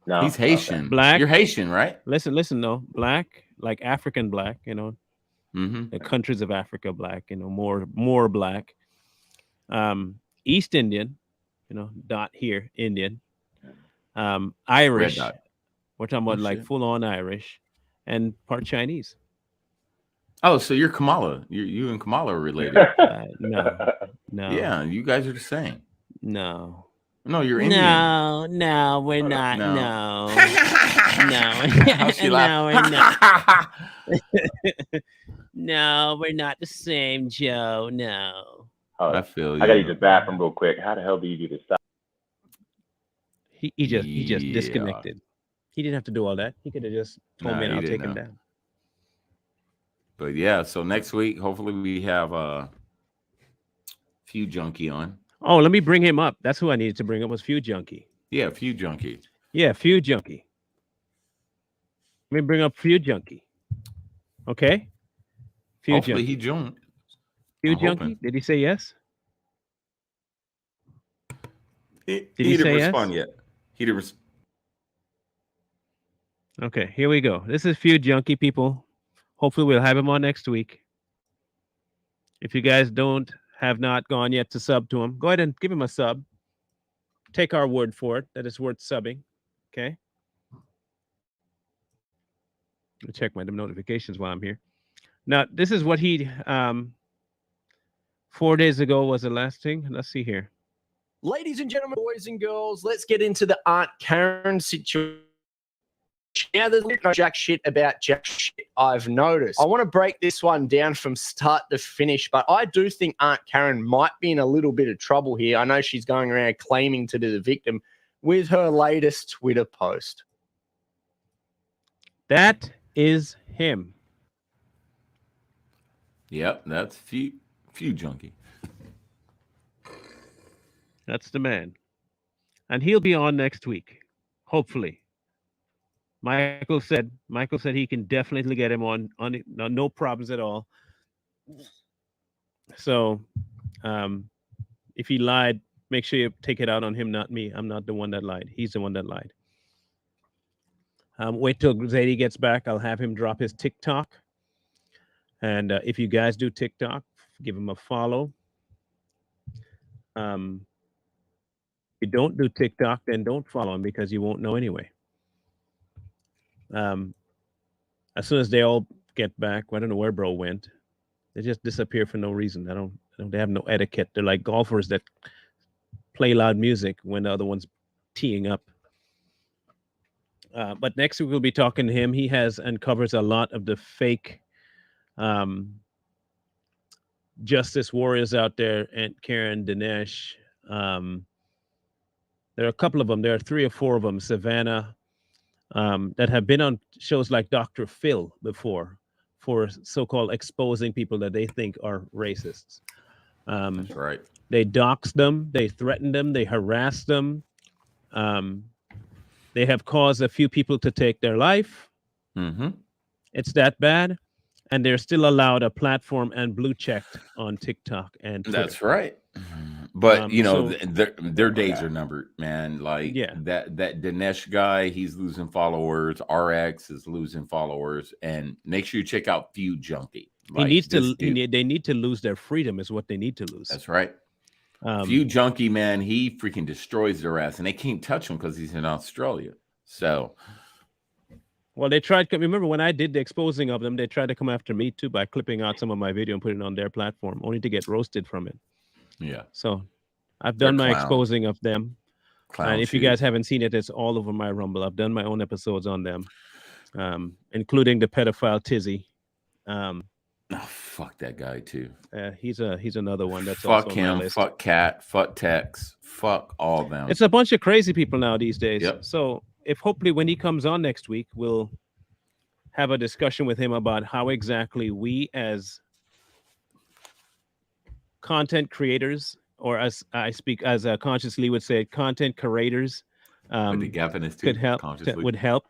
No. He's Haitian. Okay. Black. You're Haitian, right? Listen. No, black, like African black. You know, Mm-hmm. the countries of Africa black. You know, more black. East Indian. You know, dot here Indian. Red Irish. dot. We're talking about Oh, like shit. full on Irish, and part Chinese. Oh, so you're Kamala. You and Kamala are related. No. Yeah, you guys are the same. No. No, you're Indian. No, we're not. No. No. How she No, laugh? we're not. No, we're not the same, Joe. No. Hold I on. feel I gotta use you. the bathroom real quick. How the hell do you do this stuff? He just Yeah. disconnected. He didn't have to do all that. He could have just told Nah, me and he I'll take didn't him know. down. But yeah, so next week, hopefully we have a Few Junkie on. Oh, let me bring him up. That's who I needed to bring up was Few Junkie. Yeah, Few Junkie. Yeah, Few Junkie. Let me bring up Few Junkie. Okay? Few Hopefully Junkie. he joined. Few I'm Junkie? hoping. Did he say yes? He he didn't say yes? respond yet. He didn't respond. Okay, here we go. This is Few Junkie, people. Hopefully we'll have him on next week. If you guys have not gone yet to sub to him, go ahead and give him a sub. Take our word for it that it's worth subbing. Okay. Let me check my notifications while I'm here. Now, this is what he 4 days ago was the last thing. Let's see here. Ladies and gentlemen, boys and girls, let's get into the Aunt Karen situation. Now, there's no jack shit about jack shit, I've noticed. I want to break this one down from start to finish, but I do think Aunt Karen might be in a little bit of trouble here. I know she's going around claiming to be the victim with her latest Twitter post. That is him. Yep, that's Few Junkie. That's the man. And he'll be on next week, hopefully. Michael said he can definitely get him on no problems at all. So if he lied, make sure you take it out on him, not me. I'm not the one that lied. He's the one that lied. Wait till Zadie gets back. I'll have him drop his TikTok. And if you guys do TikTok, give him a follow. If you don't do TikTok, then don't follow him because you won't know anyway. As soon as they all get back, I don't know where bro went. They just disappear for no reason. They have no etiquette. They're like golfers that play loud music when the other one's teeing up. But next week we'll be talking to him. He has uncovers a lot of the fake justice warriors out there, and Karen, Dinesh. There are a couple of them. There are 3 or 4 of them. Savannah. That have been on shows like Dr. Phil before for so-called exposing people that they think are racists. That's right. They dox them, they threaten them, they harass them. They have caused a few people to take their life. Mm-hmm. It's that bad. And they're still allowed a platform and blue checked on TikTok and Twitter. That's right. But so- their days are numbered, man. Like Yeah. that Dinesh guy, he's losing followers. RX is losing followers, and make sure you check out Few Junkie. Like, he needs this to. dude- They need to lose their freedom. Is what they need to lose. That's right. Few junkie, man, he freaking destroys their ass, and they can't touch him because he's in Australia. So, well, they tried. Remember when I did the exposing of them? They tried to come after me too by clipping out some of my video and putting it on their platform, only to get roasted from it. yeah, So, I've They're done my clowns. exposing of them. clown And if you shoes. guys haven't seen it, it's all over my Rumble. I've done my own episodes on them, including the pedophile Tizzy. Oh, fuck that guy too. He's another one that's fuck also on my him. list. Fuck Cat. Fuck Tex. Fuck all of them. It's a bunch of crazy people now these days. Yep. So if hopefully when he comes on next week, we'll have a discussion with him about how exactly we as content creators, or as I speak as consciously would say, content curators, With the gap in his could tooth, help. consciously. Would help.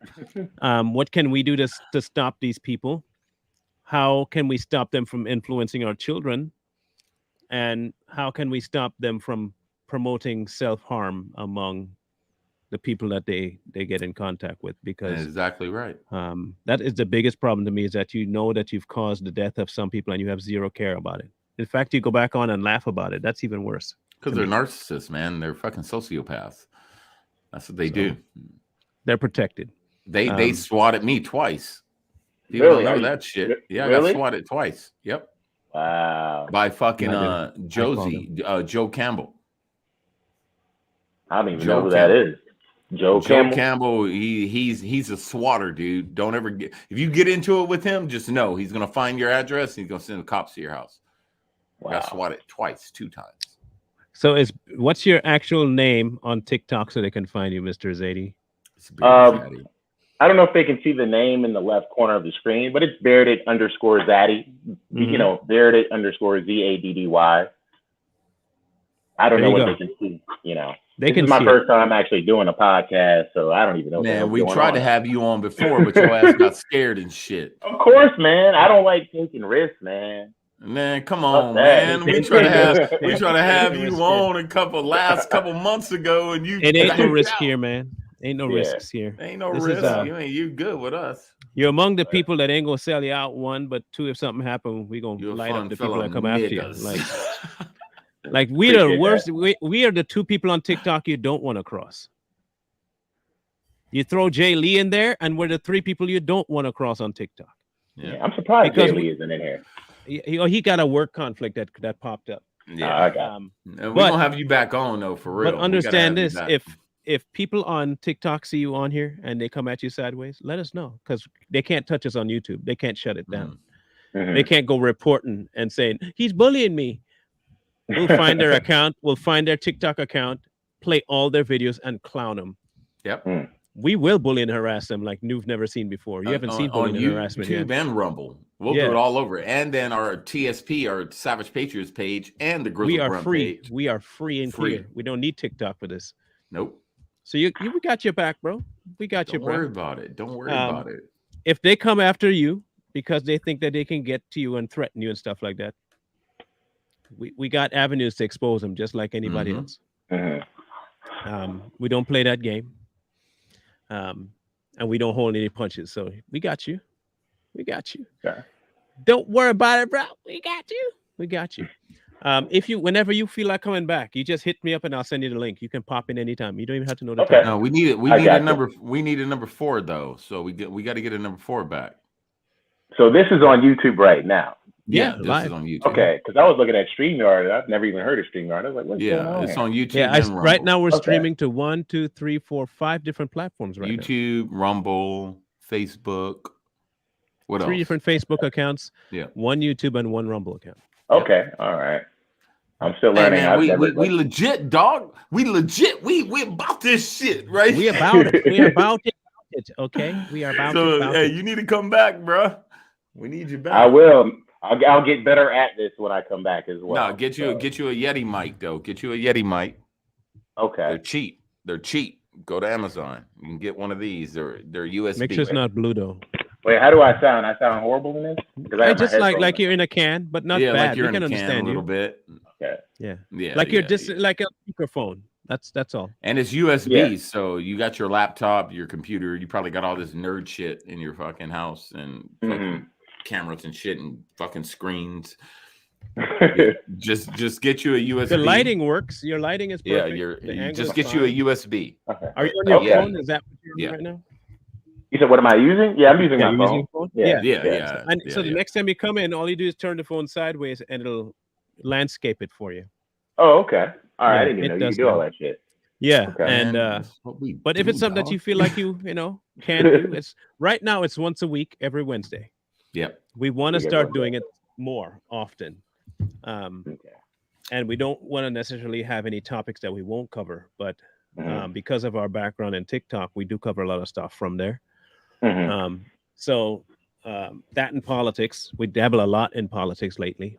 What can we do to stop these people? How can we stop them from influencing our children? And how can we stop them from promoting self-harm among the people that they get in contact with? Because exactly right. that is the biggest problem to me, is that you know that you've caused the death of some people and you have zero care about it. In fact, you go back on and laugh about it. That's even worse. Because they're narcissists, man. They're fucking sociopaths. That's what they do. They're protected. They swatted me twice. People Really? don't know that shit. Yeah, I Really? got swatted twice. Yep. Wow. By fucking I Josie, Joe Campbell. I don't even Joe know who that is. Joe Campbell. Campbell, he's a swatter, dude. Don't ever get, if you get into it with him, just know he's gonna find your address and he's gonna send the cops to your house. Wow. Got swatted twice, 2 times. So what's your actual name on TikTok so they can find you, Mr. Zadie? It's Big Zaddy. I don't know if they can see the name in the left corner of the screen, but it's Bearded_Zaddy. You know, Bearded_ZADDY. I don't There know you what go. they can see. You know, They this can is my see first time actually doing a podcast, so I don't even know. Man, what's we going tried on. to have you on before, but your ass got scared and shit. Of course, man. I don't like taking risks, man. Man, come on, that. man. We try to have We you on last couple months ago, and you It ain't no backed risk out. here, man. Ain't no Yeah. risks here. Ain't no This is, risk. You good with us. You're among the people that ain't gonna sell you out, one, but two, if something happen, we gonna You're a light fun up the people fellow that come after you. niggas. Like we the Appreciate worst. We are the two people on TikTok you don't want to cross. You throw Jay Lee in there, and we're the 3 people you don't want to cross on TikTok. Yeah, I'm surprised Because Jay Lee isn't in here. He got a work conflict that popped up. Yeah. I got And but- we're gonna have you back on though, for real. But We gotta understand have you this: back. if people on TikTok see you on here and they come at you sideways, let us know, because they can't touch us on YouTube. They can't shut it down. Mhm. They can't go reporting and saying he's bullying me. We'll find their account. We'll find their TikTok account, play all their videos, and clown them. Yep. We will bully and harass them like you've never seen before. You haven't seen bullying and harassment yet. YouTube and Rumble. We'll do it all over. And then our TSP, our Savage Patriots page, and the Grizzly We are Grunt free. page. We are free and clear. We don't need TikTok for this. Nope. So we got your back, bro. We got Don't your back. worry about it. Don't worry about it. If they come after you because they think that they can get to you and threaten you and stuff like that, we got avenues to expose them just like anybody else. We don't play that game. And we don't hold any punches. So we got you. We got you. Okay. Don't worry about it, bro. We got you. We got you. Whenever you feel like coming back, you just hit me up and I'll send you the link. You can pop in anytime. You don't even have to know the time. No, we need it. We I need got a you. number. We need a number 4 though. So we got to get a number 4 back. So this is on YouTube right now. Yeah, this live. is on YouTube. Okay, because I was looking at StreamYard. I've never even heard of StreamYard. I was like, what's going on? It's here? on YouTube. Yeah, and right Rumble. now we're Okay. streaming to 1, 2, 3, 4, 5 different platforms right now. YouTube, Rumble, Facebook. What 3 else? different Facebook accounts. Yeah. 1 YouTube and 1 Rumble account. Okay, all right. I'm still Hey, learning. man, I've we never- legit, dog. We legit. We about this shit, right? We about it. We about it. Okay, we are about So, it. About hey, it. you need to come back, bro. We need you back. I will. I'll get better at this when I come back as well. No, get you a Yeti mic though. Get you a Yeti mic. Okay. They're cheap. They're cheap. Go to Amazon. You can get one of these. They're USB. Make sure it's not blue though. Wait, how do I sound? I sound horrible in this? Because I have my Just like headphones you're in a can, but not yeah, bad. like you're we in can a can understand a little you. bit. Okay. Yeah. Yeah, Like you're yeah, just yeah. like a speakerphone. That's all. And it's USB, Yeah. so you got your laptop, your computer. You probably got all this nerd shit in your fucking house, and fucking cameras and shit and fucking screens. Okay. Just get you a USB. The lighting works. Your lighting is perfect. Yeah, The you angle just is get you a fine. USB. Are you on your Okay. phone? Is that what you're on Yeah. right now? You said, what am I using? Yeah, I'm using Yeah, my you're phone. using your phone? Yeah. Yeah. So the next time you come in, all you do is turn the phone sideways and it'll landscape it for you. Oh, okay. All right. Yeah, I didn't even it know you does could do all now. that shit. Yeah, Okay. and that's what we but if do, it's something that dog. you feel like you can't do, it's right now it's once a week, every Wednesday. Yep. We want to Week every start Wednesday. doing it more often. Okay. And we don't want to necessarily have any topics that we won't cover, but Mhm. because of our background in TikTok, we do cover a lot of stuff from there. Mhm. So that and politics, we dabble a lot in politics lately.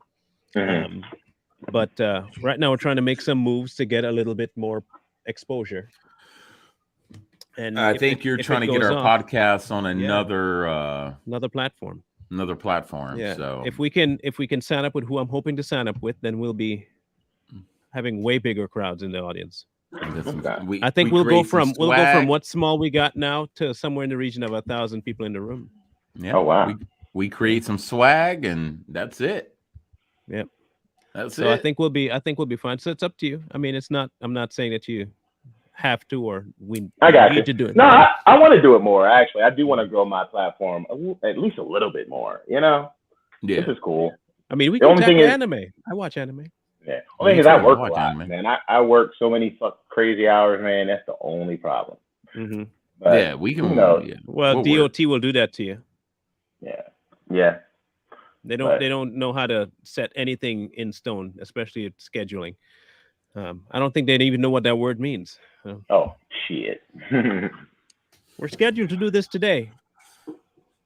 Mhm. But right now we're trying to make some moves to get a little bit more exposure. And I if think it- you're if trying it to get goes our off, podcast on another another platform. another platform. Yeah. So If we can sign up with who I'm hoping to sign up with, then we'll be having way bigger crowds in the audience. Okay. I think we we'll go create some from swag. what small we got now to somewhere in the region of 1,000 people in the room. Yeah. Oh, wow. We create some swag and that's it. Yep. That's So it. I think we'll be fine. So it's up to you. I mean, I'm not saying that you have to or we I got need you. to do it. No, I want to do it more. Actually, I do want to grow my platform at least a little bit more. Yeah. This is cool. I mean, we The can only tackle thing is- anime. I watch anime. Yeah. Me Only thing is, I too. work I a watch lot, anime. man. I work so many crazy hours, man. That's the only problem. Mm-hmm. But Yeah, we can. who knows? Yeah. Well, We'll work. DOT will do that to you. Yeah. They But- don't know how to set anything in stone, especially at scheduling. I don't think they even know what that word means. Oh shit. We're scheduled to do this today.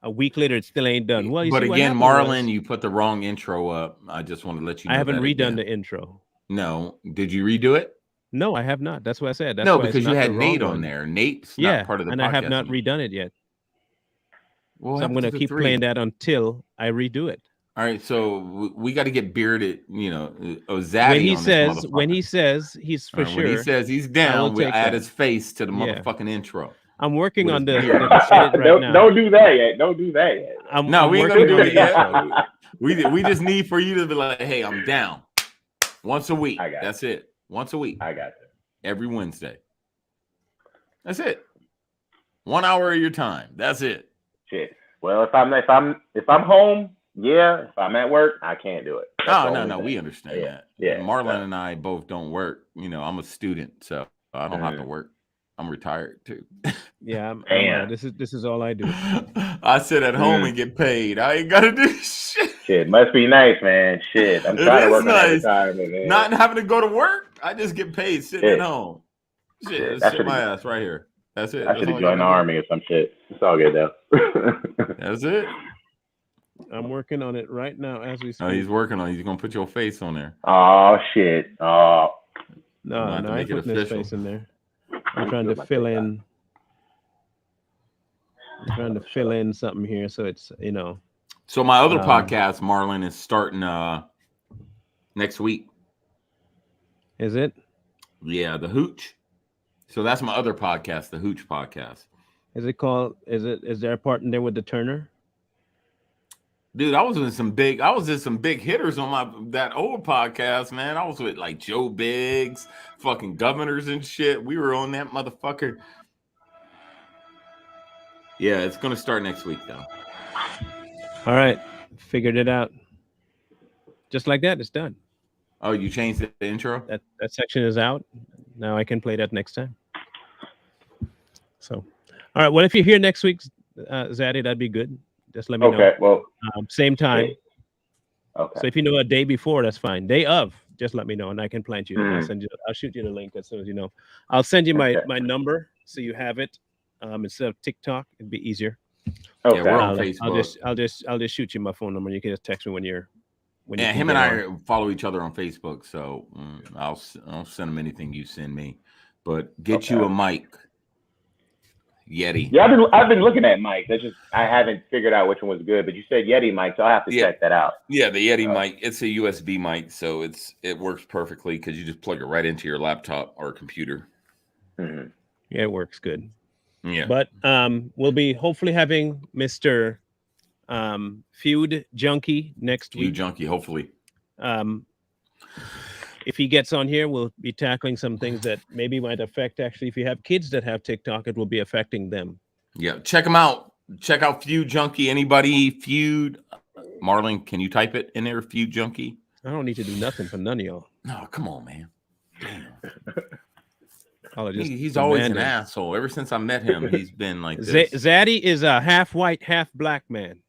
A week later, it still ain't done. Well, you But see, what again, happened Marlon, was, you put the wrong intro up. I just want to let you know I haven't that redone again. the intro. No, did you redo it? No, I have not. That's what I said. That's No, why it's because you not had the wrong Nate on one. there. Nate's Yeah, not part of the and podcast. I have not anymore. redone it yet. What So I'm happened going to the keep three? playing that until I redo it. All right, so we got to get bearded. Zaddy When he on this says motherfucker. he's for All right, sure. when he says he's I down, will we'll take add that. his face to the Yeah. motherfucking intro. I'm working With on his the beard. edit right now. Don't do that yet. Don't do that yet. I'm We ain't working gonna on do the it intro. yet. We just need for you to be like, hey, I'm down. Once a week. I got That's it. Once a week. I got you. Every Wednesday. That's it. 1 hour of your time. That's it. Shit. Well, if I'm home, yeah. If I'm at work, I can't do it. That's the No, only no, thing. we understand that. Yeah. Marlon and I both don't work. I'm a student, so I don't have to Mhm. work. I'm retired too. Yeah, Damn. this is all I do. I sit at home and get paid. I ain't gotta do shit. Shit, must be nice, man. Shit, I'm It trying to is work on that nice. retirement, man. Not having to go to work. I just get paid sitting Shit. at home. Shit, Shit my ass right here. That's it. I That's should all have I joined the gotta do. army or some shit. It's all good though. That's it. I'm working on it right now as we speak. Oh, he's working on it. He's gonna put your face on there. Oh shit. Oh. No, have to I make it ain't putting his official. face in there. I'm trying to fill in. I'm trying to fill in something here, so it's So my other Um, podcast, Marlon, is starting next week. Is it? Yeah, the Hooch. So that's my other podcast, the Hooch podcast. Is it called? Is there a part in there with the Turner? Dude, I was in some big hitters on that old podcast, man. I was with like Joe Biggs, fucking governors and shit. We were on that motherfucker. Yeah, it's gonna start next week though. All right, figured it out. Just like that, it's done. Oh, you changed the intro? That section is out. Now I can play that next time. So, all right. Well, if you're here next week, Zaddy, that'd be good. Just let me know. Okay. Well. Same time. Okay. So if you know a day before, that's fine. Day of, just let me know, and I can plant you. I'll shoot you the link as soon as you know. I'll send you my number so you have it. Instead of TikTok, it'd be easier. Okay. Yeah, we're on Facebook. I'll just shoot you my phone number. And you can just text me when you're. Yeah, him and I follow each other on Facebook, so I'll send him anything you send me. But get you a mic, Yeti. Yeah, I've been looking at mics. I haven't figured out which one was good. But you said Yeti mic, so I'll have to check that out. Yeah, the Yeti mic. It's a USB mic, so it works perfectly because you just plug it right into your laptop or computer. Mm-hmm. Yeah, it works good. Yeah. But we'll be hopefully having Mr. Feud Junkie next You week. junkie, hopefully. If he gets on here, we'll be tackling some things that maybe might affect. Actually, if you have kids that have TikTok, it will be affecting them. Yeah, check them out. Check out Feud Junkie. Anybody Feud? Marlon, can you type it in there? Feud Junkie. I don't need to do nothing for none of y'all. No, come on, man. Damn. Just He's always an demand him. asshole. Ever since I met him, he's been like this. Zaddy is a half white, half black man.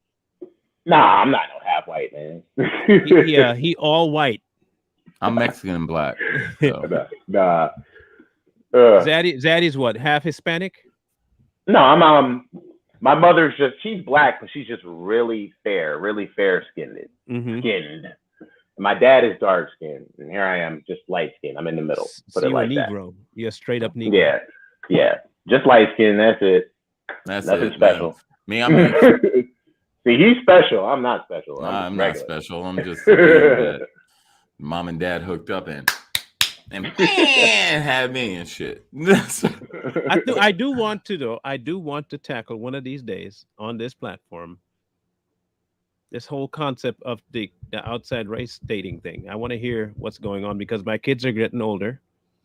Nah, I'm not no half white, man. He all white. I'm Mexican and black. So. Nah. Zaddy's what? Half Hispanic? No, I'm my mother's she's black, but she's just really fair skinned. Skinned. My dad is dark skinned, and here I am, just light skinned. I'm in the middle. Put it like that. Negro. You're a straight up Negro. Yeah. Just light skinned. That's it. That's nothing it, special. Me, I'm See, he's special. I'm not special. I'm not special. I'm just that mom and dad hooked up and had me and shit. I do want to tackle one of these days on this platform this whole concept of the outside race dating thing. I want to hear what's going on because my kids are getting older.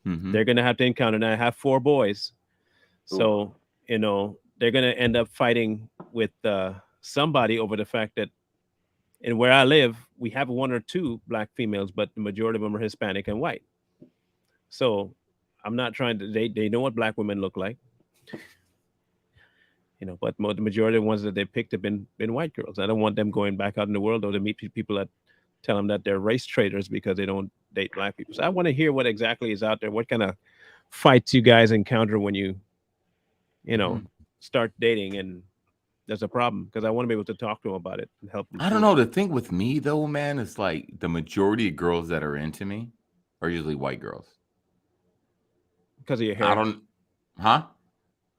Mm-hmm. They're going to have to encounter, and I have 4 boys. So, they're going to end up fighting with somebody over the fact that in where I live, we have 1 or 2 black females, but the majority of them are Hispanic and white. So I'm not trying to, they know what black women look like. But the majority of the ones that they picked have been white girls. I don't want them going back out in the world or to meet people that tell them that they're race traitors because they don't date black people. So I want to hear what exactly is out there. What kind of fights you guys encounter when you start dating and there's a problem, because I want to be able to talk to them about it and help them. I don't know. The thing with me though, man, is like the majority of girls that are into me are usually white girls. Because of your hair.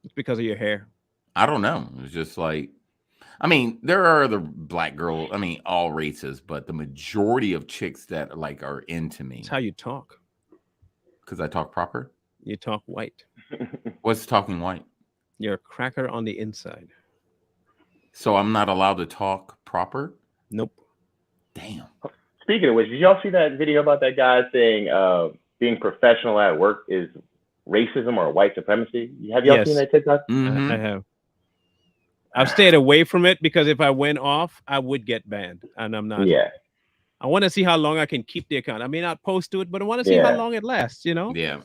It's because of your hair. I don't know. It's just like, I mean, there are other black girls. I mean, all races, but the majority of chicks that are into me. It's how you talk. Because I talk proper. You talk white. What's talking white? You're a cracker on the inside. So I'm not allowed to talk proper? Nope. Damn. Speaking of which, did y'all see that video about that guy saying being professional at work is racism or white supremacy? Have y'all seen that TikTok? Mm-hmm. I have. I've stayed away from it because if I went off, I would get banned, and I'm not. Yeah. I want to see how long I can keep the account. I may not post to it, but I want to see how long it lasts. Yeah. Well,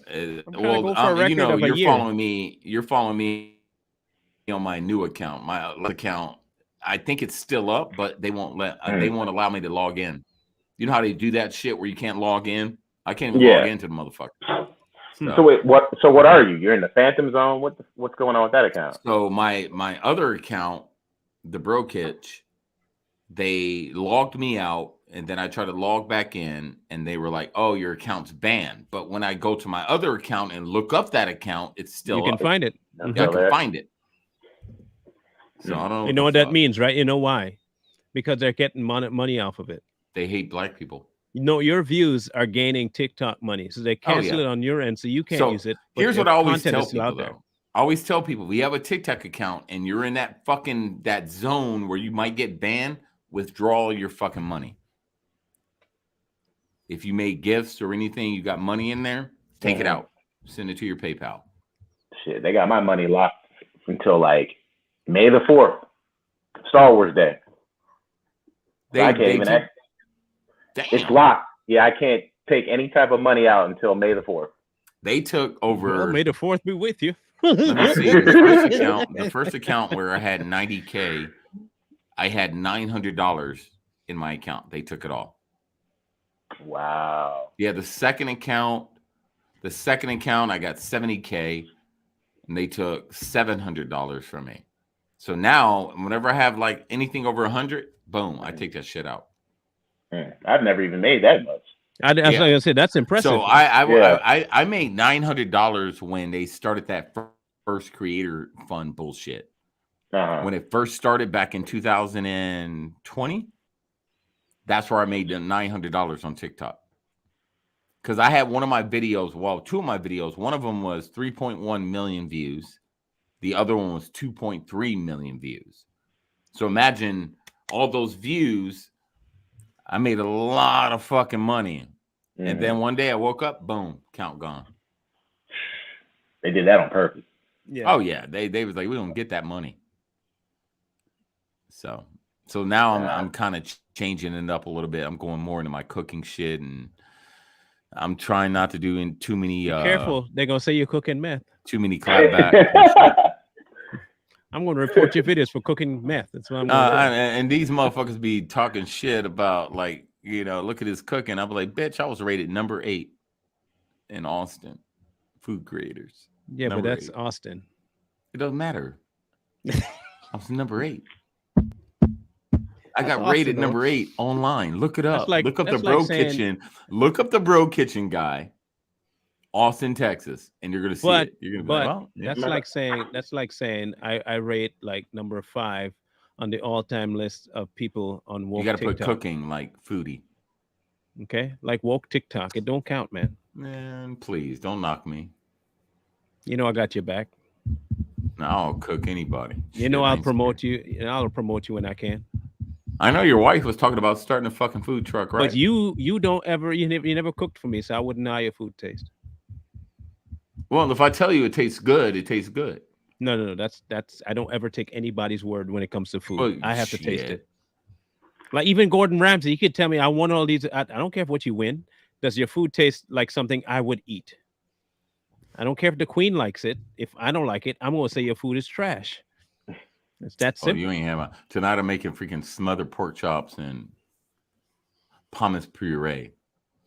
you're following me. You're following me on my new account. My account, I think it's still up, but they won't they won't allow me to log in. You know how they do that shit where you can't log in? I can't even log into the motherfucker. So wait, what are you? You're in the phantom zone? What's going on with that account? So my other account, the Brokitch, they logged me out, and then I tried to log back in, and they were like, "Oh, your account's banned." But when I go to my other account and look up that account, it's still you can find it. I can find it. So I don't know. You know what that means, right? You know why? Because they're getting money off of it. They hate black people. Your views are gaining TikTok money, so they cancel it on your end, so you can't use it. Here's what I always tell people, though. I always tell people, we have a TikTok account, and you're in that zone where you might get banned. Withdraw all your fucking money. If you made gifts or anything, you got money in there, take it out. Send it to your PayPal. Shit, they got my money locked until May the 4th, Star Wars Day. It's locked. Yeah, I can't take any type of money out until May the 4th. They took over. Well, May the 4th be with you. Let me see. The first account where I had 90K, I had $900 in my account. They took it all. Wow. Yeah, the second account, I got 70K, and they took $700 from me. So now, whenever I have anything over 100, boom, I take that shit out. I've never even made that much. Like I said, that's impressive. So I made $900 when they started that first creator fund bullshit. When it first started back in 2020, that's where I made the $900 on TikTok. Because I had one of my videos, two of my videos, one of them was 3.1 million views. The other one was 2.3 million views. So imagine all those views, I made a lot of fucking money. And then one day I woke up, boom, count gone. They did that on purpose. Yeah. Oh yeah, they was like, we don't get that money. So now I'm kind of changing it up a little bit. I'm going more into my cooking shit, and I'm trying not to do too many. Careful, they're gonna say you're cooking meth. Too many clapbacks. I'm gonna report your videos for cooking meth. That's what I'm gonna do. And these motherfuckers be talking shit about, like, look at his cooking. I'll be like, bitch, I was rated number 8 in Austin food creators. Yeah, but that's 8. Austin. It doesn't matter. I was number 8. I got Austin, rated though. number 8 online. Look it up. Look up the that's Bro like saying- Kitchen. Look up the Bro Kitchen guy, Austin, Texas, and you're gonna see it. You're gonna be like, well, yeah. That's like saying I rate like number 5 on the all-time list of people on woke You got to put TikTok. cooking like foodie. Okay, like woke TikTok. It don't count, man. Man, please don't knock me. You know I got your back. No, I'll cook anybody. You know I'll promote you. And I'll promote you when I can. I know your wife was talking about starting a fucking food truck, right? But you don't ever you never cooked for me, so I wouldn't know how your food tastes. Well, if I tell you it tastes good, it tastes good. No. That's I don't ever take anybody's word when it comes to food. Well, I have to taste shit. it. Like even Gordon Ramsay, he could tell me I want all these. I don't care what you win. Does your food taste like something I would eat? I don't care if the queen likes it. If I don't like it, I'm gonna say your food is trash. It's that Oh, simple. you ain't have tonight. I'm making freaking smothered pork chops and pommes puree.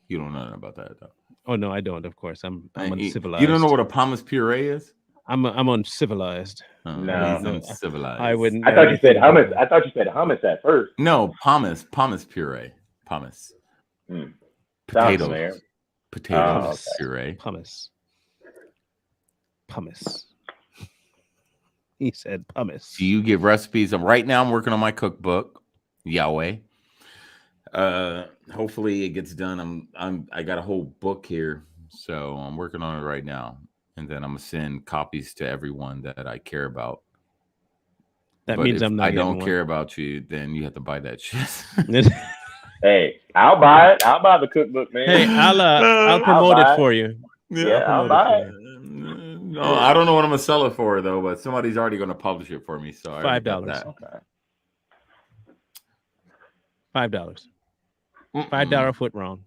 You don't know nothing about that, though. Oh no, I don't. Of course, I'm uncivilized. You don't know what a pommes puree is? I'm uncivilized. No. He's uncivilized. I wouldn't. I thought you said hummus. I thought you said hummus at first. No, pommes puree, pommes. Sounds Potatoes, familiar. potatoes Oh, okay. puree. Pumice. He said pumice. Do you give recipes? Right now I'm working on my cookbook, Yahweh. Hopefully it gets done. I got a whole book here, so I'm working on it right now, and then I'm gonna send copies to everyone that I care about. That But means if I'm not. I don't getting care about you, then you have to buy that shit. one. Hey, I'll buy it. I'll buy the cookbook, man. Hey, I'll promote buy it it. for you. Yeah, I'll buy it. No, I don't know what I'm gonna sell it for though, but somebody's already gonna publish it for me. So I already got $5. that. Okay. $5. Mm-mm. $5 foot wrong.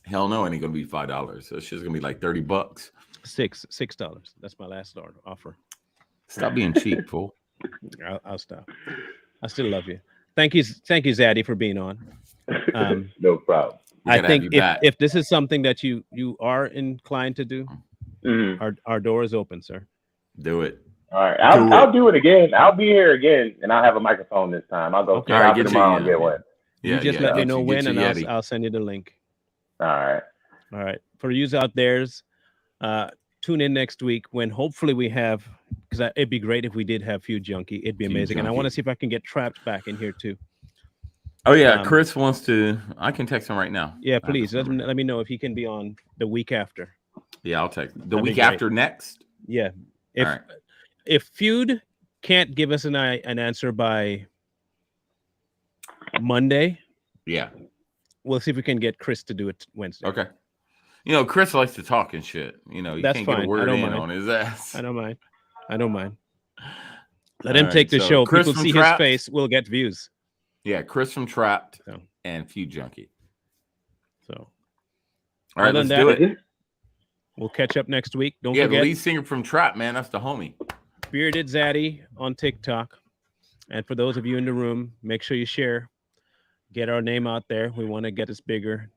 Hell no, it ain't gonna be $5. So it's just gonna be like $30. $6. That's my last offer. Stop being cheap, fool. I'll stop. I still love you. Thank you, Zaddy, for being on. No problem. We I gotta think have you back. if this is something that you are inclined to do, Mhm. our door is open, sir. Do it. All right, I'll do it again. I'll be here again, and I'll have a microphone this time. I'll go Okay. All right, shopping get tomorrow you- and get one. You just let me know get when, your and Yeti. I'll send you the link. All right. All right. For yous out there's, tune in next week when hopefully we have, because it'd be great if we did have Feud Junkie. It'd be Feud amazing. And I Junkie. want to see if I can get Trapped back in here too. Oh yeah, Chris wants to. I can text him right now. Yeah, I have please his number. let me know if he can be on the week after. Yeah, I'll text the That'd be week great. after next. Yeah. If All right. if Feud can't give us an answer by Monday, Yeah. we'll see if we can get Chris to do it Wednesday. Okay. Chris likes to talk and shit. You That's can't fine. get I a word don't in mind. on his ass. I don't mind. Let All him right, take the so show. Chris People from see Trapped. his face, we'll get views. Yeah, Chris from Trapped So. and Feud Junkie. So All right, Other let's than do that, it. we'll catch up next week. Don't Yeah, the forget lead singer from Trapped, man. That's the homie. Bearded Zaddy on TikTok. And for those of you in the room, make sure you share. Get our name out there. We want to get us bigger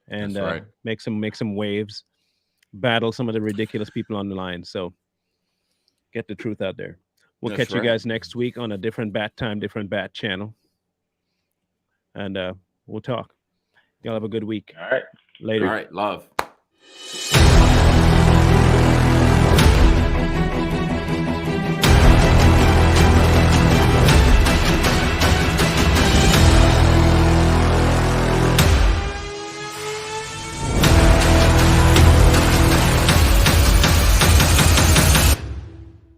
and That's right. make some waves. Battle some of the ridiculous people on the line. So get the truth out there. We'll That's catch you right. guys next week on a different bat time, different bat channel. And we'll talk. Y'all have a good week. All right. Later. All right, love.